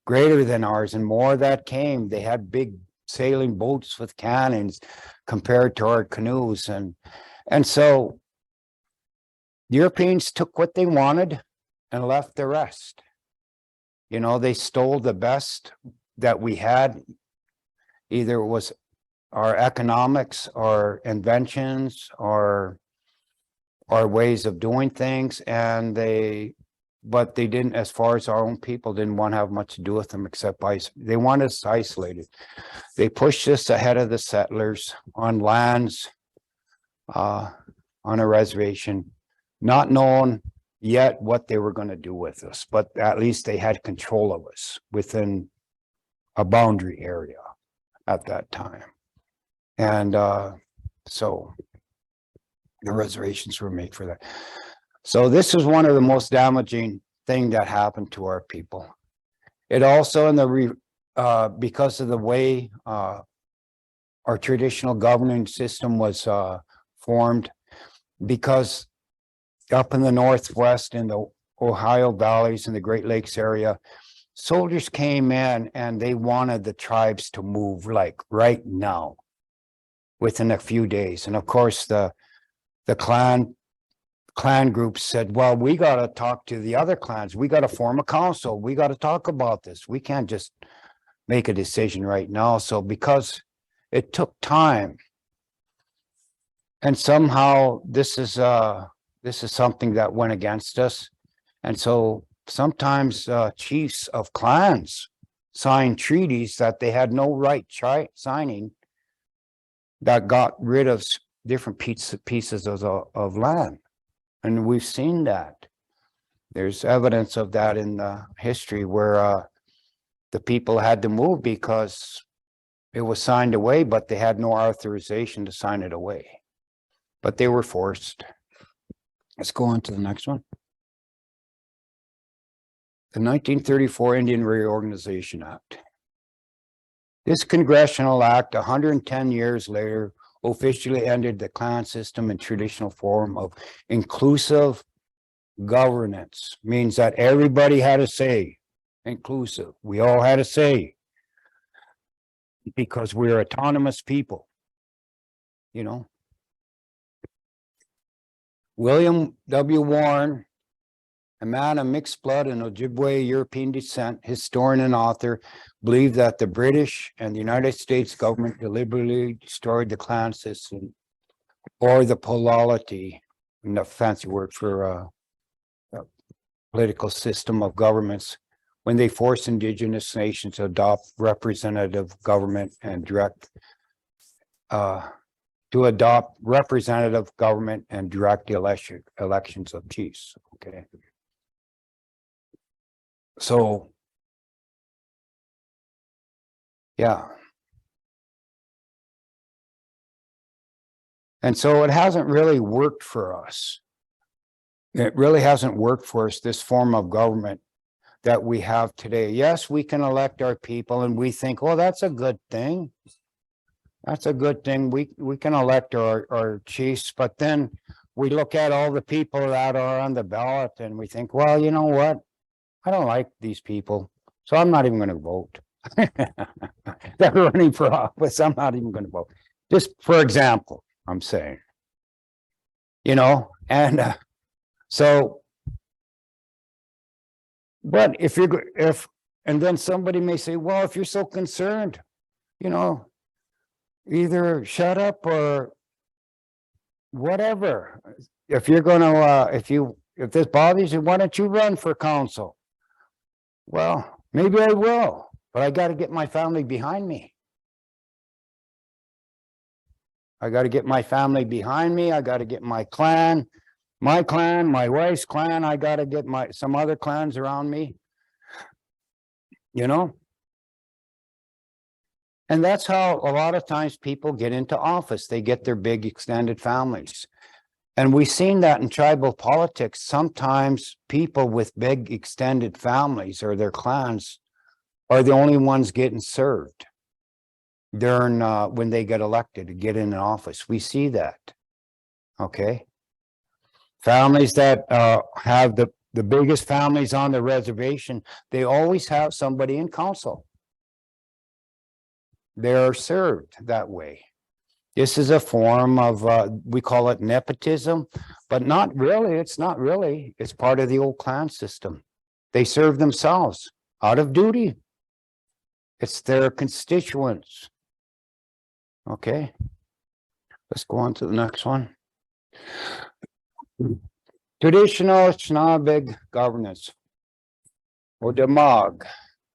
greater than ours, and more that came. They had big sailing boats with cannons compared to our canoes, and so Europeans took what they wanted and left the rest. You know, they stole the best that we had. Either it was our economics, our inventions, or our ways of doing things, and but they didn't, as far as our own people, didn't want to have much to do with them except they wanted us isolated. They pushed us ahead of the settlers on lands, on a reservation, not knowing yet what they were going to do with us, but at least they had control of us within a boundary area at that time. And so the reservations were made for that. So this is one of the most damaging thing that happened to our people. It also, because of the way our traditional governing system was formed, because up in the Northwest, in the Ohio valleys and the Great Lakes area, soldiers came in and they wanted the tribes to move like right now, within a few days. And of course, the clan groups said, well, we got to talk to the other clans. We got to form a council. We got to talk about this. We can't just make a decision right now. So because it took time, and somehow this is something that went against us. And so sometimes chiefs of clans signed treaties that they had no right signing, that got rid of different pieces of land. And we've seen that. There's evidence of that in the history where the people had to move because it was signed away, but they had no authorization to sign it away. But they were forced. Let's go on to the next one. The 1934 Indian Reorganization Act. This congressional act, 110 years later, officially ended the clan system and traditional form of inclusive governance. Means that everybody had a say. Inclusive. We all had a say. Because we're autonomous people. You know. William W. Warren a man of mixed blood and Ojibwe European descent, historian and author, believed that the British and the United States government deliberately destroyed the clan system or the polity, a fancy word for a political system of governments, when they forced indigenous nations to adopt representative government and direct elections of chiefs. Okay. So, yeah. And so it hasn't really worked for us. It really hasn't worked for us, this form of government that we have today. Yes, we can elect our people and we think, oh, that's a good thing. That's a good thing. We can elect our chiefs, but then we look at all the people that are on the ballot and we think, well, you know what? I don't like these people, so I'm not even going to vote. They're running for office. I'm not even going to vote. Just for example, I'm saying, and so, but and then somebody may say, well, if you're so concerned, either shut up or whatever. If you're going to, if this bothers you, why don't you run for council? Well, maybe I will, but I got to get my family behind me. I got to get my family behind me. I got to get my clan, my wife's clan. I got to get some other clans around me, And that's how a lot of times people get into office. They get their big extended families. And we've seen that in tribal politics. Sometimes people with big extended families or their clans are the only ones getting served during when they get elected to get in office. We see that. Okay. Families that have the biggest families on the reservation, they always have somebody in council. They're served that way. This is a form of, we call it nepotism, but not really. It's not really. It's part of the old clan system. They serve themselves out of duty. It's their constituents. Okay. Let's go on to the next one. Traditional Anishinaabeg governance, or DMOG,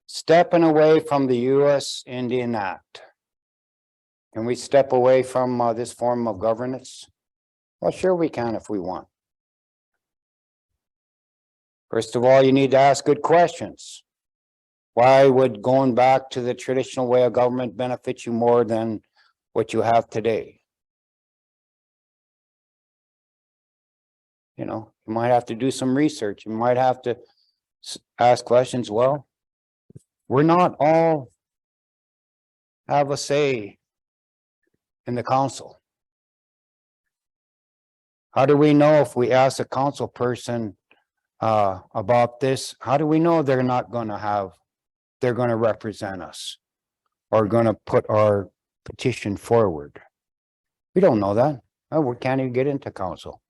stepping away from the U.S. Indian Act. Can we step away from this form of governance? Well, sure we can if we want. First of all, you need to ask good questions. Why would going back to the traditional way of government benefit you more than what you have today? You might have to do some research. You might have to ask questions. Well, we're not all have a say in the council. How do we know if we ask a council person about this? How do we know they're going to represent us or going to put our petition forward? We don't know that. Oh, we can't even get into council.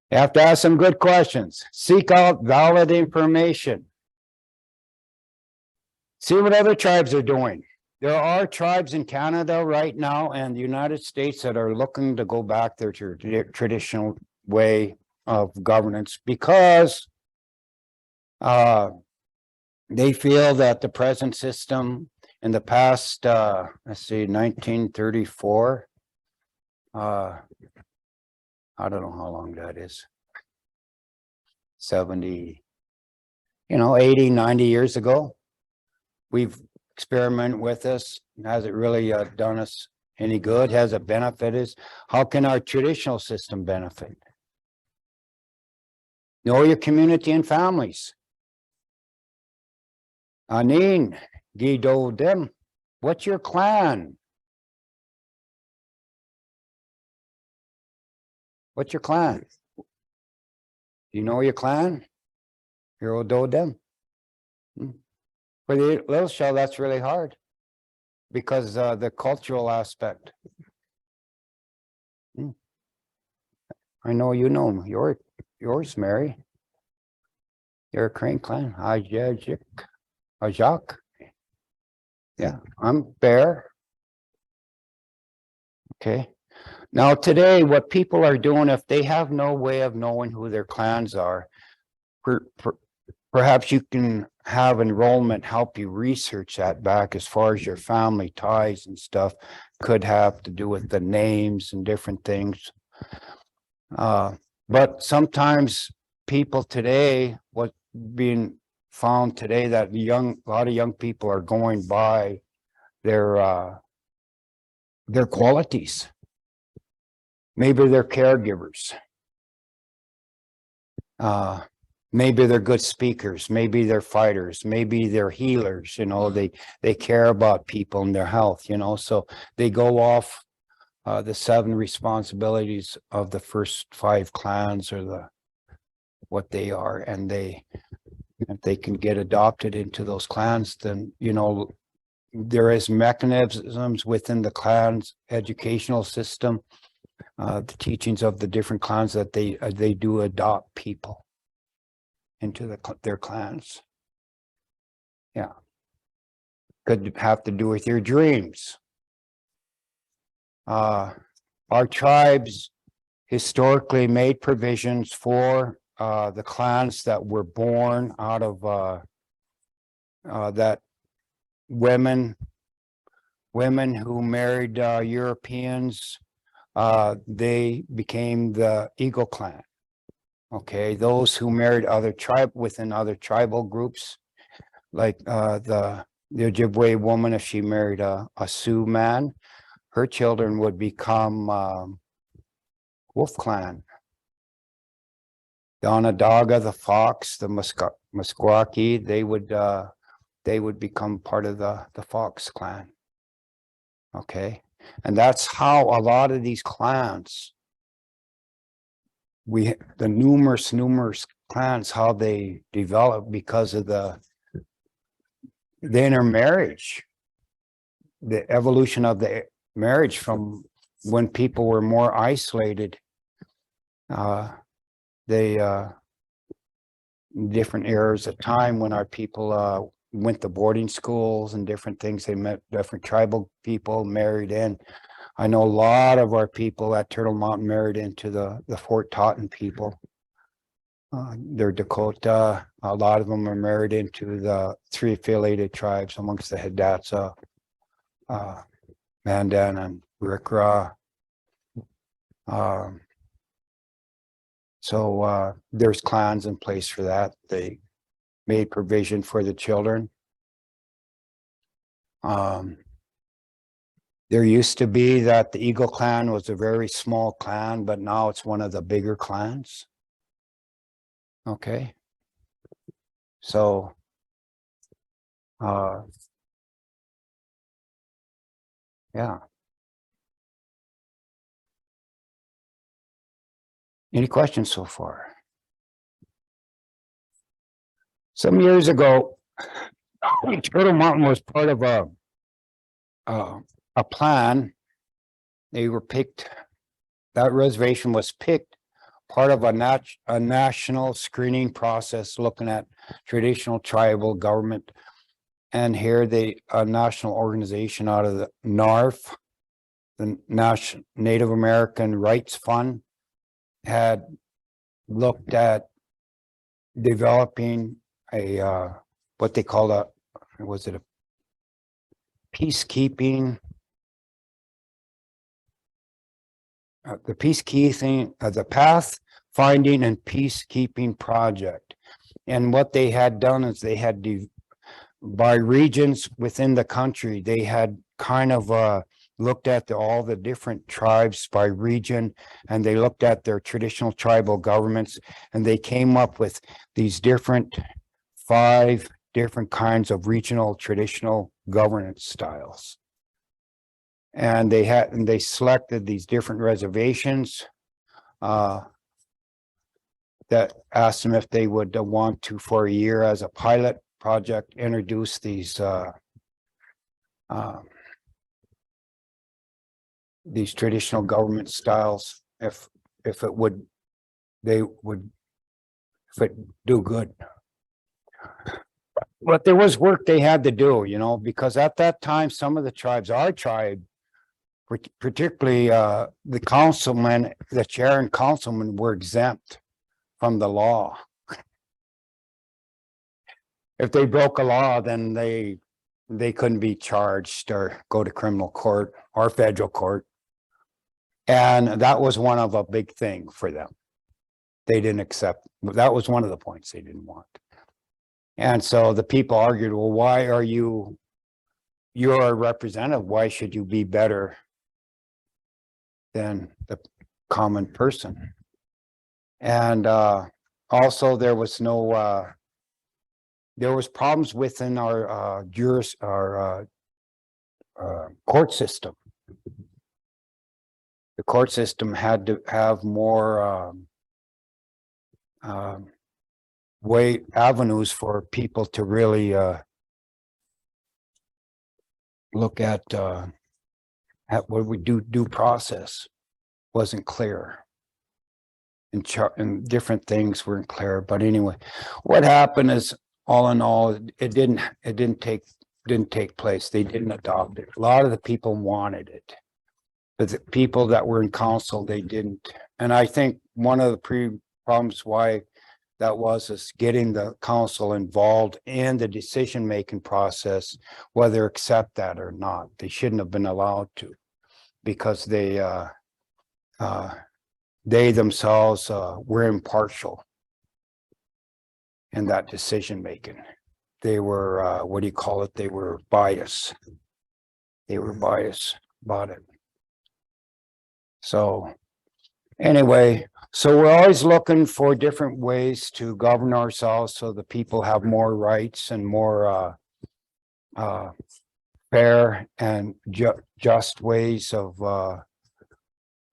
You have to ask some good questions. Seek out valid information. See what other tribes are doing. There are tribes in Canada right now and the United States that are looking to go back to their traditional way of governance because they feel that the present system in the past, let's see, 1934, I don't know how long that is. 70, 80, 90 years ago. We've experimented with this. Has it really done us any good? Has it benefited us? How can our traditional system benefit? Know your community and families. Anin, Gido Dem, what's your clan? What's your clan? Do you know your clan? Your Odo Dem. For the little show, that's really hard because the cultural aspect. I know you know them. Yours, Mary. You're a Crane clan. Ajak. Yeah, I'm Bear. Okay. Now today, what people are doing, if they have no way of knowing who their clans are, perhaps you can have enrollment help you research that back as far as your family ties and stuff could have to do with the names and different things. But sometimes people today, what's being found today, that a lot of young people are going by their qualities. Maybe they're caregivers. Maybe they're good speakers. Maybe they're fighters. Maybe they're healers. You know, they care about people and their health. You know, so they go off the 7 responsibilities of the first 5 clans, or what they are, and if they can get adopted into those clans, then you know there is mechanisms within the clans educational system, the teachings of the different clans, that they do adopt people into their clans. Yeah, could have to do with your dreams. Our tribes historically made provisions for the clans that were born out of that women who married Europeans, they became the Eagle clan. Okay, those who married within other tribal groups, like the Ojibwe woman, if she married a Sioux man, her children would become Wolf clan. The Onondaga, the Fox, the Meskwaki, they would become part of the Fox clan. Okay, and that's how a lot of these clans, the numerous clans, how they develop because of the intermarriage, the evolution of the marriage from when people were more isolated. Different eras of time when our people went to boarding schools and different things, they met different tribal people, married in. I know a lot of our people at Turtle Mountain married into the Fort Totten people. They're Dakota. A lot of them are married into the 3 affiliated tribes amongst the Hidatsa, Mandan, and Rikra. So there's clans in place for that. They made provision for the children. There used to be that the Eagle clan was a very small clan, but now it's one of the bigger clans. Okay. So yeah. Any questions so far? Some years ago, Turtle Mountain was part of a plan. They were picked, that reservation was picked part of a national screening process looking at traditional tribal government. And here a national organization out of the NARF, the Native American Rights Fund, had looked at developing a what they call a peacekeeping, the path finding and peacekeeping project. And what they had done is they had by regions within the country, they had kind of looked at all the different tribes by region, and they looked at their traditional tribal governments, and they came up with these 5 different kinds of regional traditional governance styles. And they selected these different reservations that asked them if they would want to, for a year as a pilot project, introduce these traditional government styles, if if it would, they would, if it do good. But there was work they had to do, you know, because at that time, some of the tribes, our tribe, particularly the councilman, the chair and councilman were exempt from the law. If they broke a law, then they couldn't be charged or go to criminal court or federal court. And that was one of a big thing for them. They didn't accept, that was one of the points they didn't want. And so the people argued, well, why are you're a representative, why should you be better than the common person? And also there was no there was problems within our court system. The court system had to have more avenues for people to really look at what we due process wasn't clear, and different things weren't clear. But anyway, what happened is, all in all, it didn't take place. They didn't adopt it. A lot of the people wanted it, but the people that were in council, they didn't. And I think one of the problems why that was is getting the council involved in the decision-making process, whether accept that or not. They shouldn't have been allowed to, because they themselves were impartial in that decision-making. They were, what do you call it? They were biased. They were biased about it. So anyway, so we're always looking for different ways to govern ourselves so the people have more rights and more fair and just ways of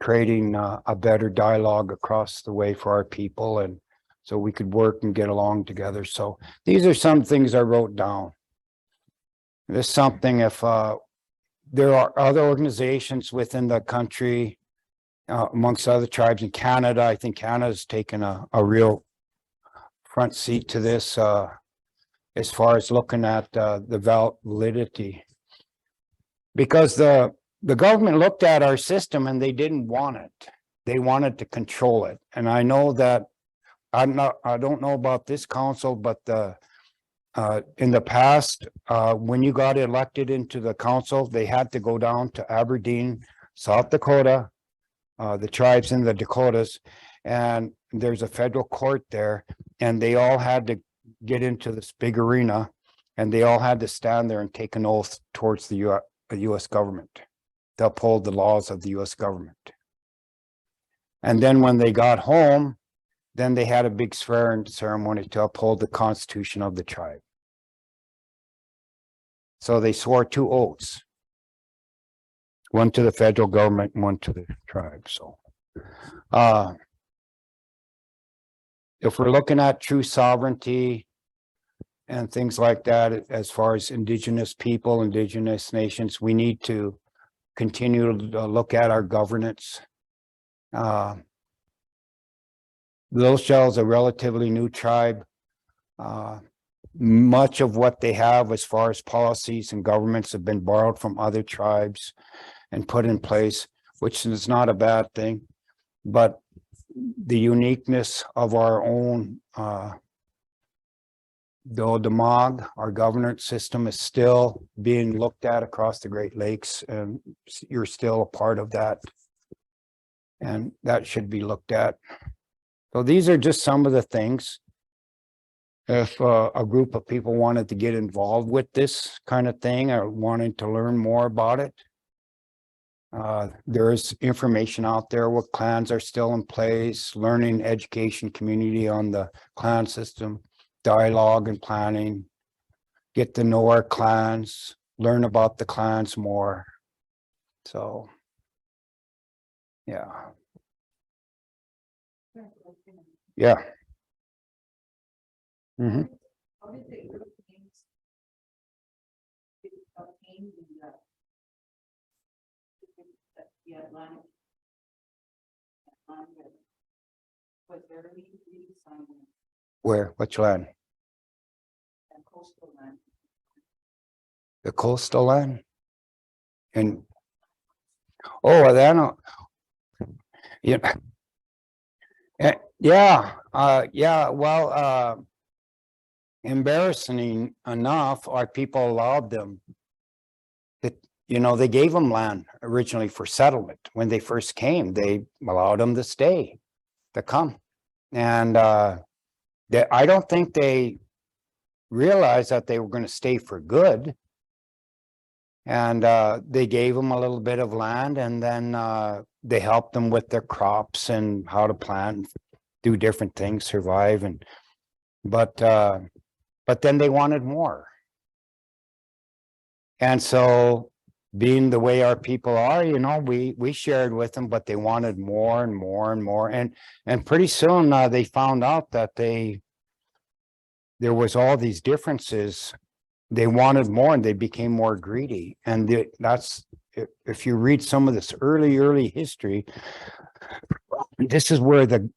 creating a better dialogue across the way for our people, and so we could work and get along together. So these are some things I wrote down. There's something, if there are other organizations within the country, amongst other tribes in Canada, I think Canada's taken a real front seat to this, as far as looking at the validity. Because the government looked at our system and they didn't want it. They wanted to control it. And I know that, I don't know about this council, but in the past, when you got elected into the council, they had to go down to Aberdeen, South Dakota, the tribes in the Dakotas, and there's a federal court there, and they all had to get into this big arena, and they all had to stand there and take an oath towards the U.S. government to uphold the laws of the U.S. government. And then when they got home, then they had a big swearing ceremony to uphold the Constitution of the tribe. So they swore 2 oaths, one to the federal government and one to the tribe. So if we're looking at true sovereignty and things like that, as far as Indigenous people, Indigenous nations, we need to continue to look at our governance. Little Shell is a relatively new tribe. Much of what they have as far as policies and governments have been borrowed from other tribes and put in place, which is not a bad thing. But the uniqueness of our own, the Odamag, our governance system, is still being looked at across the Great Lakes, and you're still a part of that. And that should be looked at. So these are just some of the things. If a group of people wanted to get involved with this kind of thing or wanted to learn more about it, there is information out there. What clans are still in place, learning education community on the clan system, dialogue and planning, get to know our clans, learn about the clans more. So, yeah. Yeah. Mm-hmm. How did the Europeans obtain the Atlantic was there any treaties on Where, which land? the coastal land? The coastal land? And, oh, then, yeah. Yeah, well, embarrassing enough, our people allowed them that, they gave them land originally for settlement. When they first came, they allowed them to stay, to come. And I don't think they realized that they were going to stay for good. And they gave them a little bit of land, and then they helped them with their crops and how to plant, do different things, survive. And but then they wanted more. And so, being the way our people are, we shared with them, but they wanted more and more and more. And pretty soon they found out that there was all these differences. They wanted more, and they became more greedy. And that's, if you read some of this early history, this is where the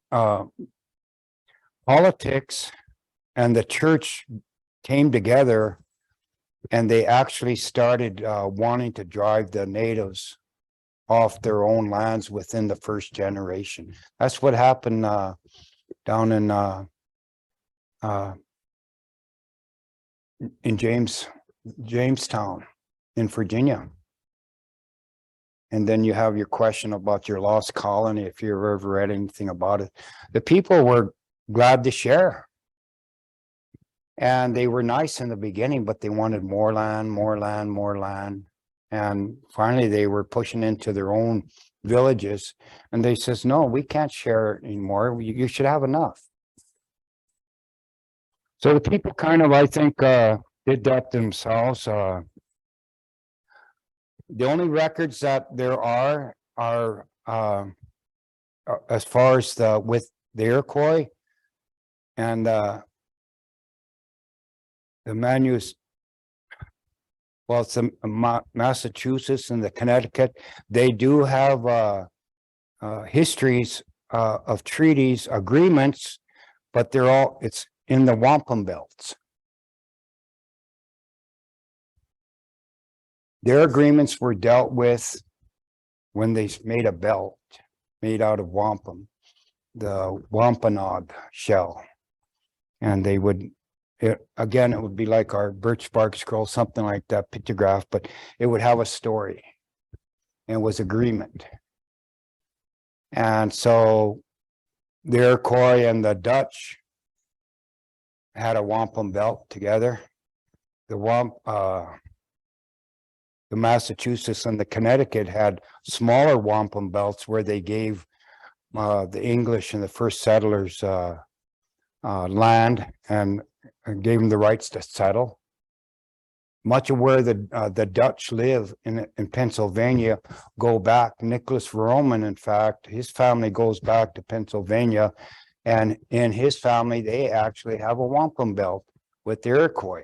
politics and the church came together, and they actually started wanting to drive the natives off their own lands within the first generation. That's what happened down in Jamestown in Virginia. And then you have your question about your lost colony, if you've ever read anything about it. The people were glad to share. And they were nice in the beginning, but they wanted more land, more land, more land. And finally they were pushing into their own villages, and they says, no, we can't share anymore. You should have enough. So the people kind of, I think, did that themselves. The only records that there are as far as with the Iroquois and the well, it's the Massachusetts and the Connecticut. They do have histories of treaties, agreements, but it's in the wampum belts. Their agreements were dealt with when they made a belt made out of wampum, the wampanoag shell. And they would, again, it would be like our birch bark scroll, something like that, pictograph, but it would have a story and was agreement. And so the Iroquois and the Dutch had a wampum belt together. The Massachusetts and the Connecticut had smaller wampum belts where they gave the English and the first settlers land and gave them the rights to settle. Much of where the Dutch live in Pennsylvania go back. Nicholas Roman, in fact, his family goes back to Pennsylvania, and in his family, they actually have a wampum belt with the Iroquois.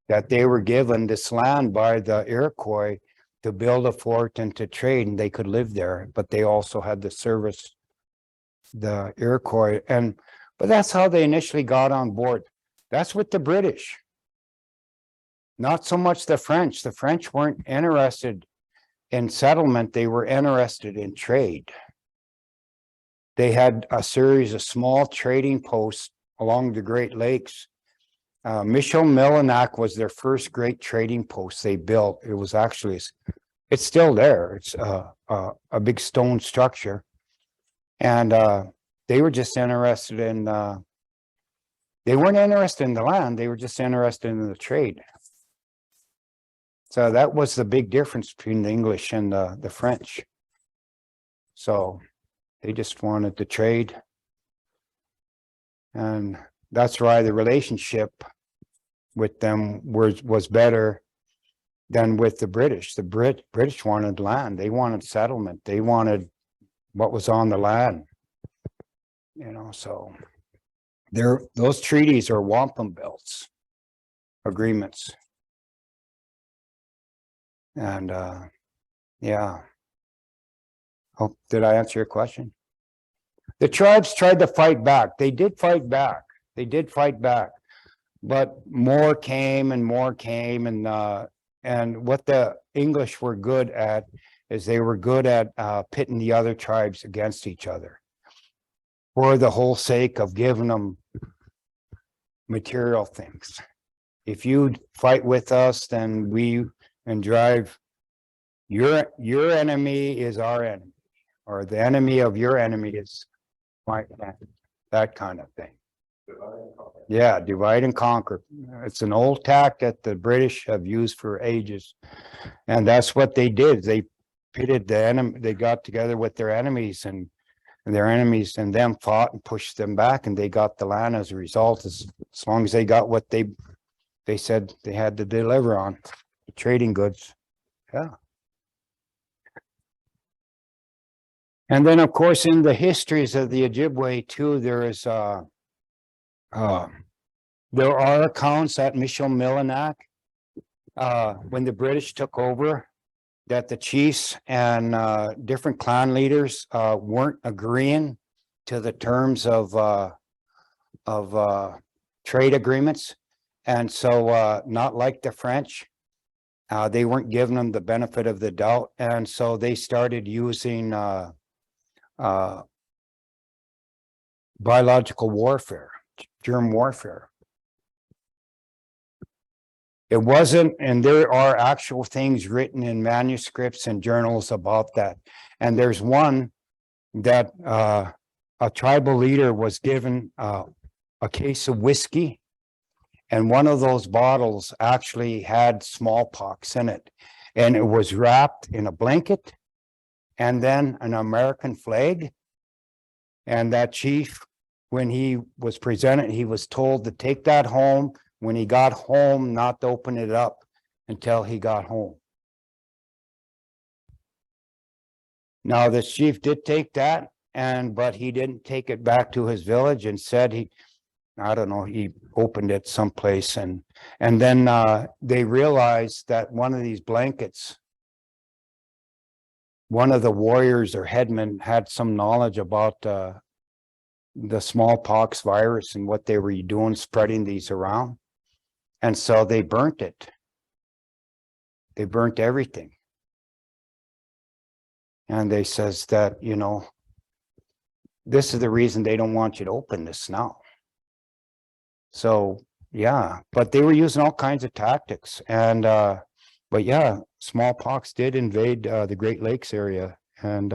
That they were given this land by the Iroquois to build a fort and to trade, and they could live there, but they also had to service the Iroquois. But that's how they initially got on board. That's with the British. Not so much the French. The French weren't interested in settlement. They were interested in trade. They had a series of small trading posts along the Great Lakes. Michilimackinac was their first great trading post they built. It was actually, it's still there. It's a big stone structure. And they were just interested in, they weren't interested in the land. They were just interested in the trade. So that was the big difference between the English and the French. So they just wanted to trade. And that's why the relationship with them was better than with the British. The British wanted land. They wanted settlement. They wanted what was on the land. So those treaties are wampum belts, agreements. And yeah. Did I answer your question? The tribes tried to fight back. They did fight back. They did fight back. But more came and more came, and what the English were good at is they were good at pitting the other tribes against each other for the whole sake of giving them material things. If you fight with us, then we and drive your enemy is our enemy, or the enemy of your enemy is my enemy, that kind of thing. Yeah, divide and conquer. It's an old tack that the British have used for ages. And that's what they did. They pitted the enemy, they got together with their enemies, and their enemies and them fought and pushed them back, and they got the land as a result, as long as they got what they said they had to deliver on, the trading goods. Yeah. And then, of course, in the histories of the Ojibwe too, there is there are accounts at Michilimackinac when the British took over, that the chiefs and different clan leaders weren't agreeing to the terms of trade agreements. And so not like the French, they weren't giving them the benefit of the doubt. And so they started using biological warfare, germ warfare. It wasn't, and there are actual things written in manuscripts and journals about that. And there's one that a tribal leader was given a case of whiskey, and one of those bottles actually had smallpox in it, and it was wrapped in a blanket and then an American flag. And that chief, when he was presented, he was told to take that home. When he got home, not to open it up until he got home. Now, the chief did take that, but he didn't take it back to his village, and said I don't know, he opened it someplace, and then they realized that one of these blankets, one of the warriors or headmen had some knowledge about the smallpox virus and what they were doing, spreading these around. And so they burnt it. They burnt everything. And they says that, you know, this is the reason they don't want you to open this now. So, yeah, but they were using all kinds of tactics. And, but yeah, smallpox did invade the Great Lakes area and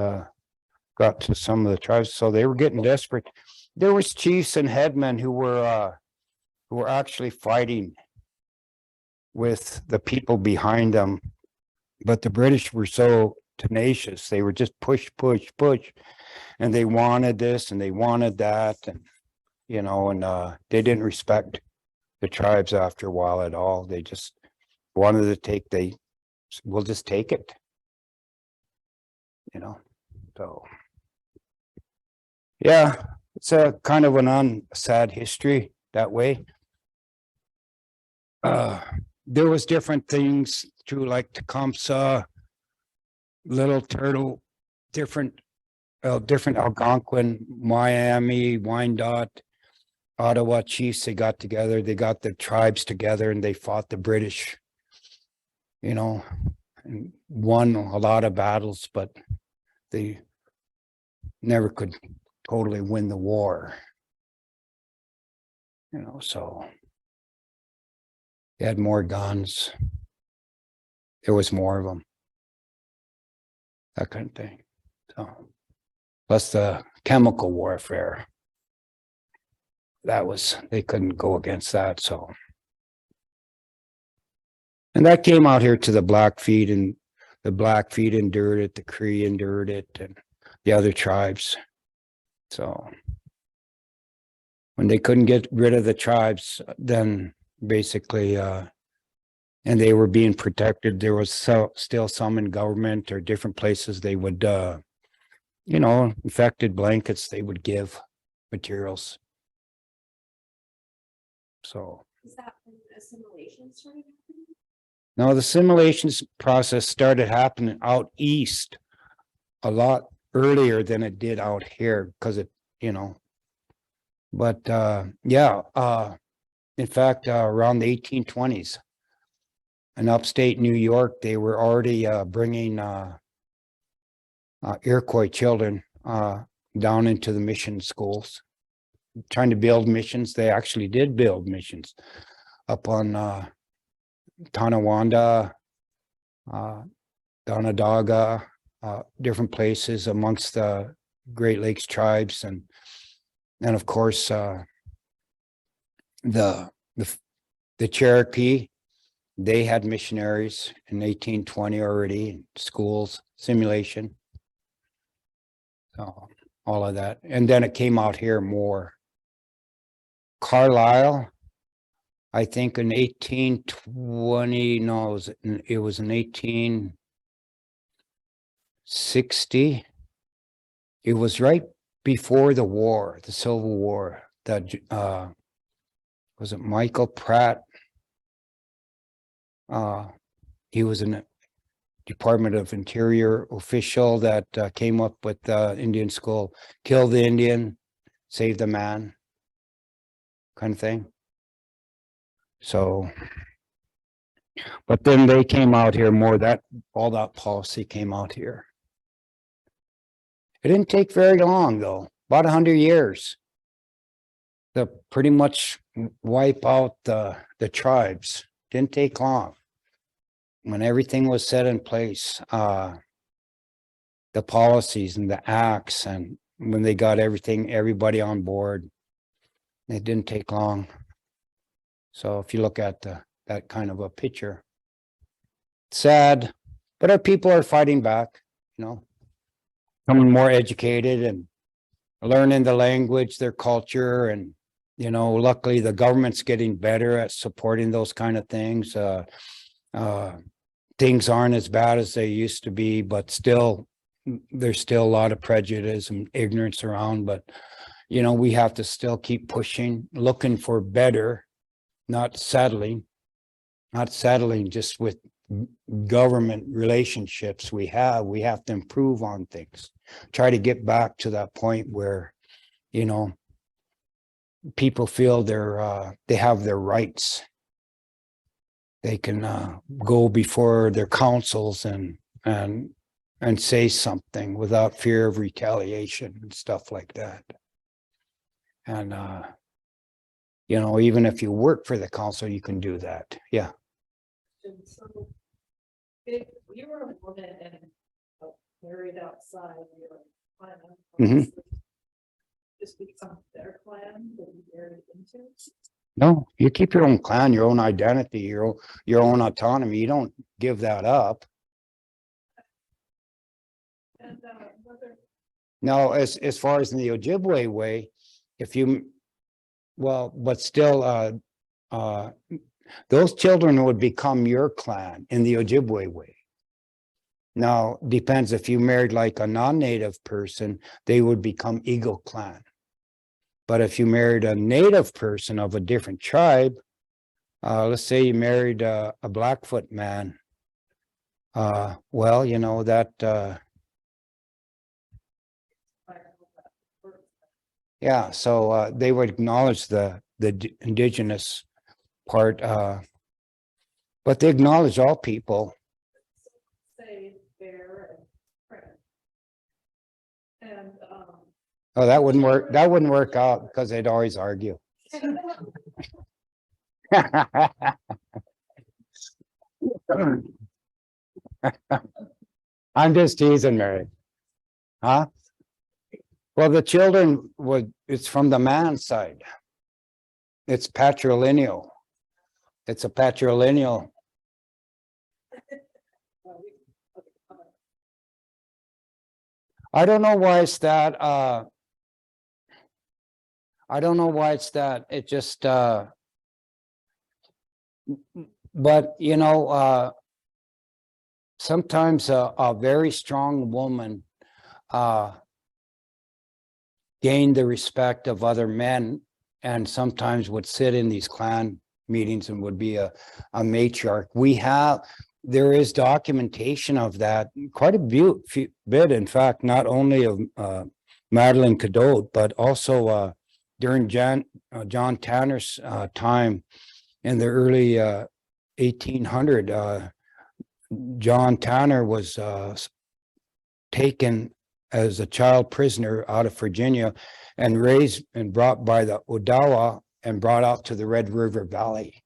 got to some of the tribes. So they were getting desperate. There was chiefs and headmen who were actually fighting with the people behind them, but the British were so tenacious. They were just push, and they wanted this and they wanted that, and you know, and they didn't respect the tribes after a while at all. They just wanted to take. We'll just take it, you know. So yeah, it's a kind of an sad history that way. There was different things too, like Tecumseh, Little Turtle, different Algonquin, Miami, Wyandotte, Ottawa chiefs. They got together, they got the tribes together, and they fought the British, you know, and won a lot of battles, but they never could totally win the war, you know. So they had more guns. There was more of them. That kind of thing. So, plus the chemical warfare. They couldn't go against that. So, and that came out here to the Blackfeet, and the Blackfeet endured it, the Cree endured it, and the other tribes. So, when they couldn't get rid of the tribes, then basically, and they were being protected, there was still some in government or different places. They would, you know, infected blankets, they would give materials. So. Is that when assimilation started happening? No, the assimilation process started happening out east a lot earlier than it did out here, because you know. But yeah, in fact, around the 1820s in upstate New York, they were already bringing Iroquois children down into the mission schools, trying to build missions. They actually did build missions up on Tonawanda, Onondaga, different places amongst the Great Lakes tribes, and of course the Cherokee. They had missionaries in 1820 already in schools, simulation, so all of that, and then it came out here more. Carlisle, I think in 1820, no, it was in 1860. It was right before the war, the Civil War, that was it Michael Pratt? He was a Department of Interior official that came up with the Indian school, kill the Indian, save the man, kind of thing. So, but then they came out here more, that all that policy came out here. It didn't take very long though, about 100 years to pretty much wipe out the tribes. Didn't take long. When everything was set in place, the policies and the acts, and when they got everybody on board, it didn't take long. So if you look at that kind of a picture, sad, but our people are fighting back, you know, becoming more educated and learning the language, their culture, and, you know, luckily the government's getting better at supporting those kind of things. Things aren't as bad as they used to be, but still, there's still a lot of prejudice and ignorance around. But, you know, we have to still keep pushing, looking for better, not settling just with government relationships we have to improve on things, try to get back to that point where, you know, people feel they have their rights. They can go before their councils and say something without fear of retaliation and stuff like that. And you know, even if you work for the council, you can do that. Yeah. And so if you were a woman and married outside your clan, Mhm. just become their clan that you married into? No, you keep your own clan, your own identity, your own autonomy. You don't give that up. And whether Now, as far as in the Ojibwe way, if you, well, but still, those children would become your clan in the Ojibwe way. Now, depends if you married like a non-native person, they would become Eagle clan. But if you married a native person of a different tribe, let's say you married a Blackfoot man, well, you know, that, yeah, so they would acknowledge the indigenous part, but they acknowledge all people. say bear and print. And Oh, that wouldn't work. That wouldn't work out because they'd always argue. I'm just teasing, Mary. Huh? Well, the children it's from the man's side. It's patrilineal. It's a patrilineal. I don't know why it's that. I don't know why it's that. It just, but you know, sometimes a very strong woman gained the respect of other men, and sometimes would sit in these clan meetings and would be a matriarch. There is documentation of that, quite a bit, in fact, not only of Madeline Cadot, but also during John Tanner's time in the early 1800, John Tanner was taken as a child prisoner out of Virginia and raised and brought by the Odawa and brought out to the Red River Valley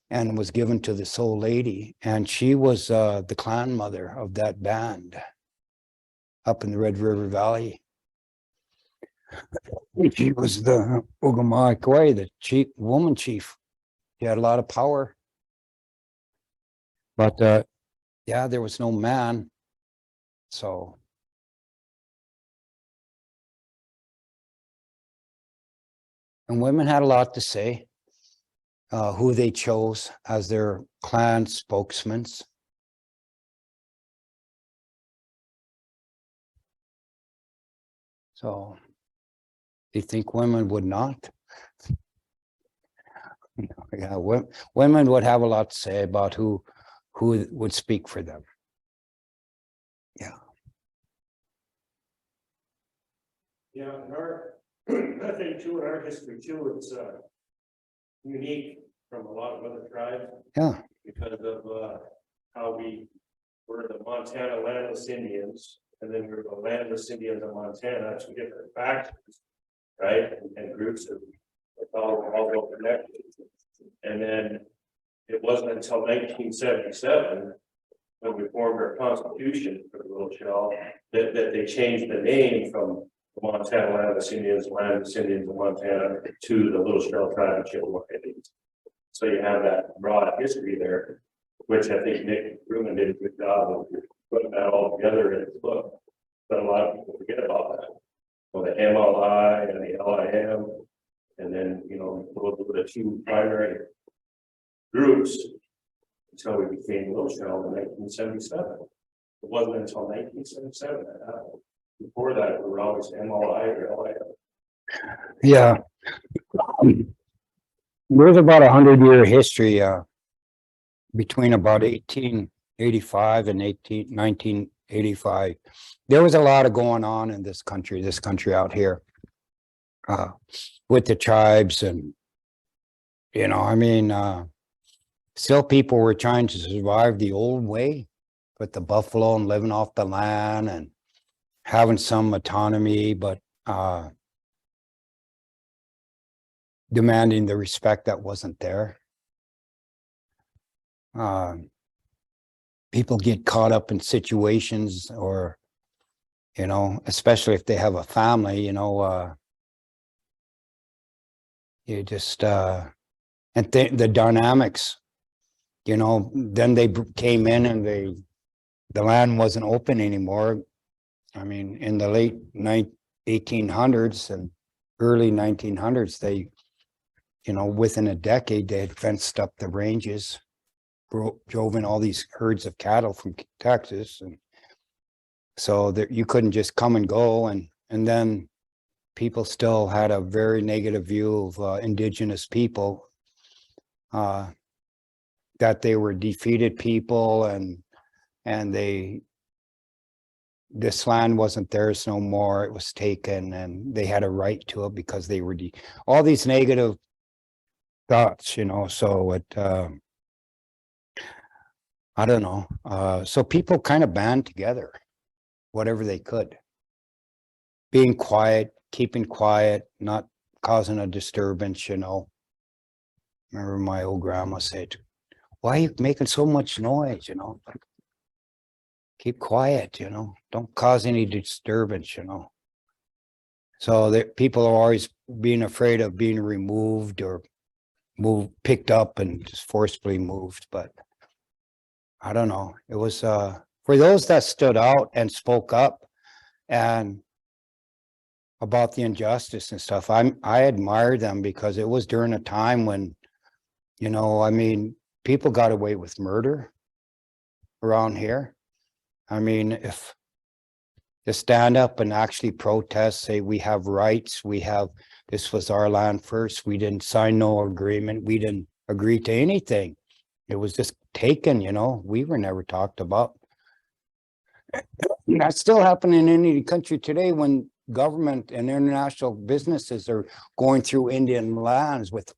and was given to this old lady. And she was the clan mother of that band up in the Red River Valley. She was the Ugamakwe, the chief, woman chief. She had a lot of power. But yeah, there was no man. So and women had a lot to say, who they chose as their clan spokesmen. So do you think women would not? Yeah, women would have a lot to say about who would speak for them. Yeah. Yeah, in our, I think too, in our history too, it's unique from a lot of other tribes. Yeah. Because of how we were the Montana landless Indians, and then we were the landless Indians of Montana, two different factions, right? And groups of all connected. And then it wasn't until 1977 when we formed our constitution for the Little Shell that they changed the name from the Montana landless Indians of Montana to the Little Shell Tribe of Chippewa Indians. So you have that broad history there, which I think Nick Ruman did a good job of putting that all together in his book. But a lot of people forget about that. Well, the MLI and the LIM, and then, you know, those were the two primary groups until we became Little Shell in 1977. It wasn't until 1977 that happened. Before that, we were always MLI or LIM. Yeah. There's about 100-year history between about 1885 and 1985. There was a lot of going on in this country out here with the tribes, and you know, I mean, still people were trying to survive the old way with the buffalo and living off the land and having some autonomy, but demanding the respect that wasn't there. People get caught up in situations, or, you know, especially if they have a family, you know, you just, and the dynamics, you know, then they came in and the land wasn't open anymore. I mean, in the late 1800s and early 1900s, they, you know, within a decade, they had fenced up the ranges, drove in all these herds of cattle from Texas. And so that you couldn't just come and go. And then people still had a very negative view of indigenous people, that they were defeated people, and this land wasn't theirs no more. It was taken, and they had a right to it because they were all these negative thoughts, you know. So it, I don't know. So people kind of band together, whatever they could, being quiet, keeping quiet, not causing a disturbance, you know. Remember my old grandma said, "Why are you making so much noise, you know? Keep quiet, you know, don't cause any disturbance, you know." So that people are always being afraid of being removed or picked up and just forcibly moved. But I don't know. It was for those that stood out and spoke up and about the injustice and stuff. I admire them, because it was during a time when, you know, I mean, people got away with murder around here. I mean, if to stand up and actually protest, say we have rights, this was our land first, we didn't sign no agreement, we didn't agree to anything. It was just taken, you know, we were never talked about. And that's still happening in any country today when government and international businesses are going through Indian lands with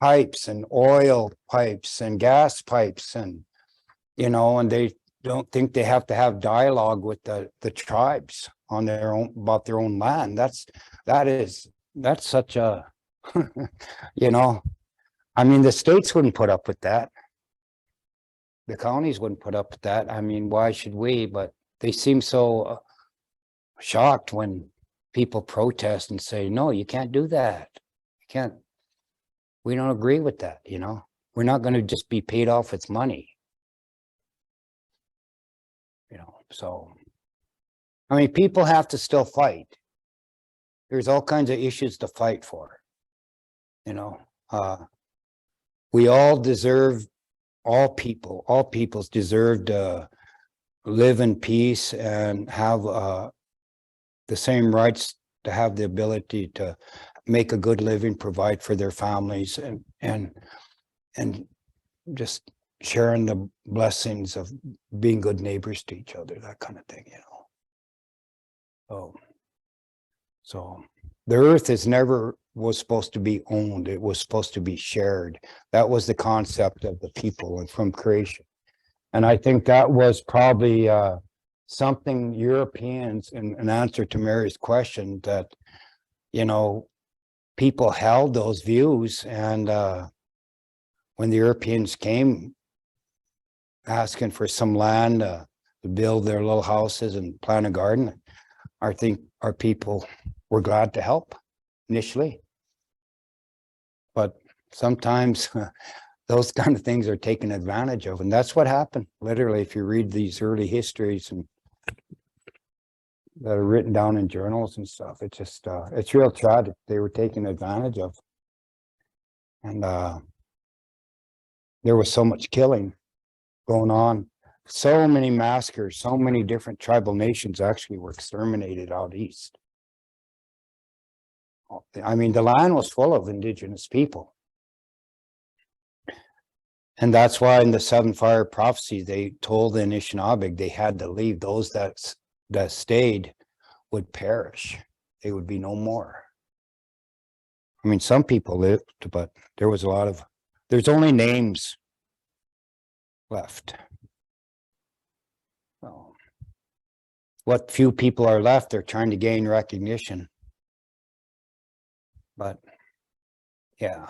pipes and oil pipes and gas pipes and, you know, and they don't think they have to have dialogue with the tribes on their own, about their own land. That's such a, you know, I mean, the states wouldn't put up with that. The counties wouldn't put up with that. I mean, why should we? But they seem so shocked when people protest and say, no, you can't do that. You can't, we don't agree with that, you know? We're not going to just be paid off with money. You know, so, I mean, people have to still fight. There's all kinds of issues to fight for, you know? We all deserve, all peoples deserve to live in peace and have the same rights to have the ability to make a good living, provide for their families, and just sharing the blessings of being good neighbors to each other, that kind of thing, you know. So the earth was supposed to be owned. It was supposed to be shared. That was the concept of the people and from creation. And I think that was probably something Europeans, in an answer to Mary's question, that, you know, people held those views. And when the Europeans came asking for some land to build their little houses and plant a garden, I think our people were glad to help initially. But sometimes those kind of things are taken advantage of. And that's what happened. Literally, if you read these early histories and that are written down in journals and stuff, it's just, it's real tragic. They were taken advantage of. And there was so much killing going on. So many massacres, so many different tribal nations actually were exterminated out east. I mean, the land was full of indigenous people. And that's why in the Seven Fire Prophecy, they told the Anishinabek they had to leave. Those that stayed would perish. They would be no more. I mean, some people lived, but there was a lot of, there's only names left. So, what few people are left, they're trying to gain recognition. But yeah.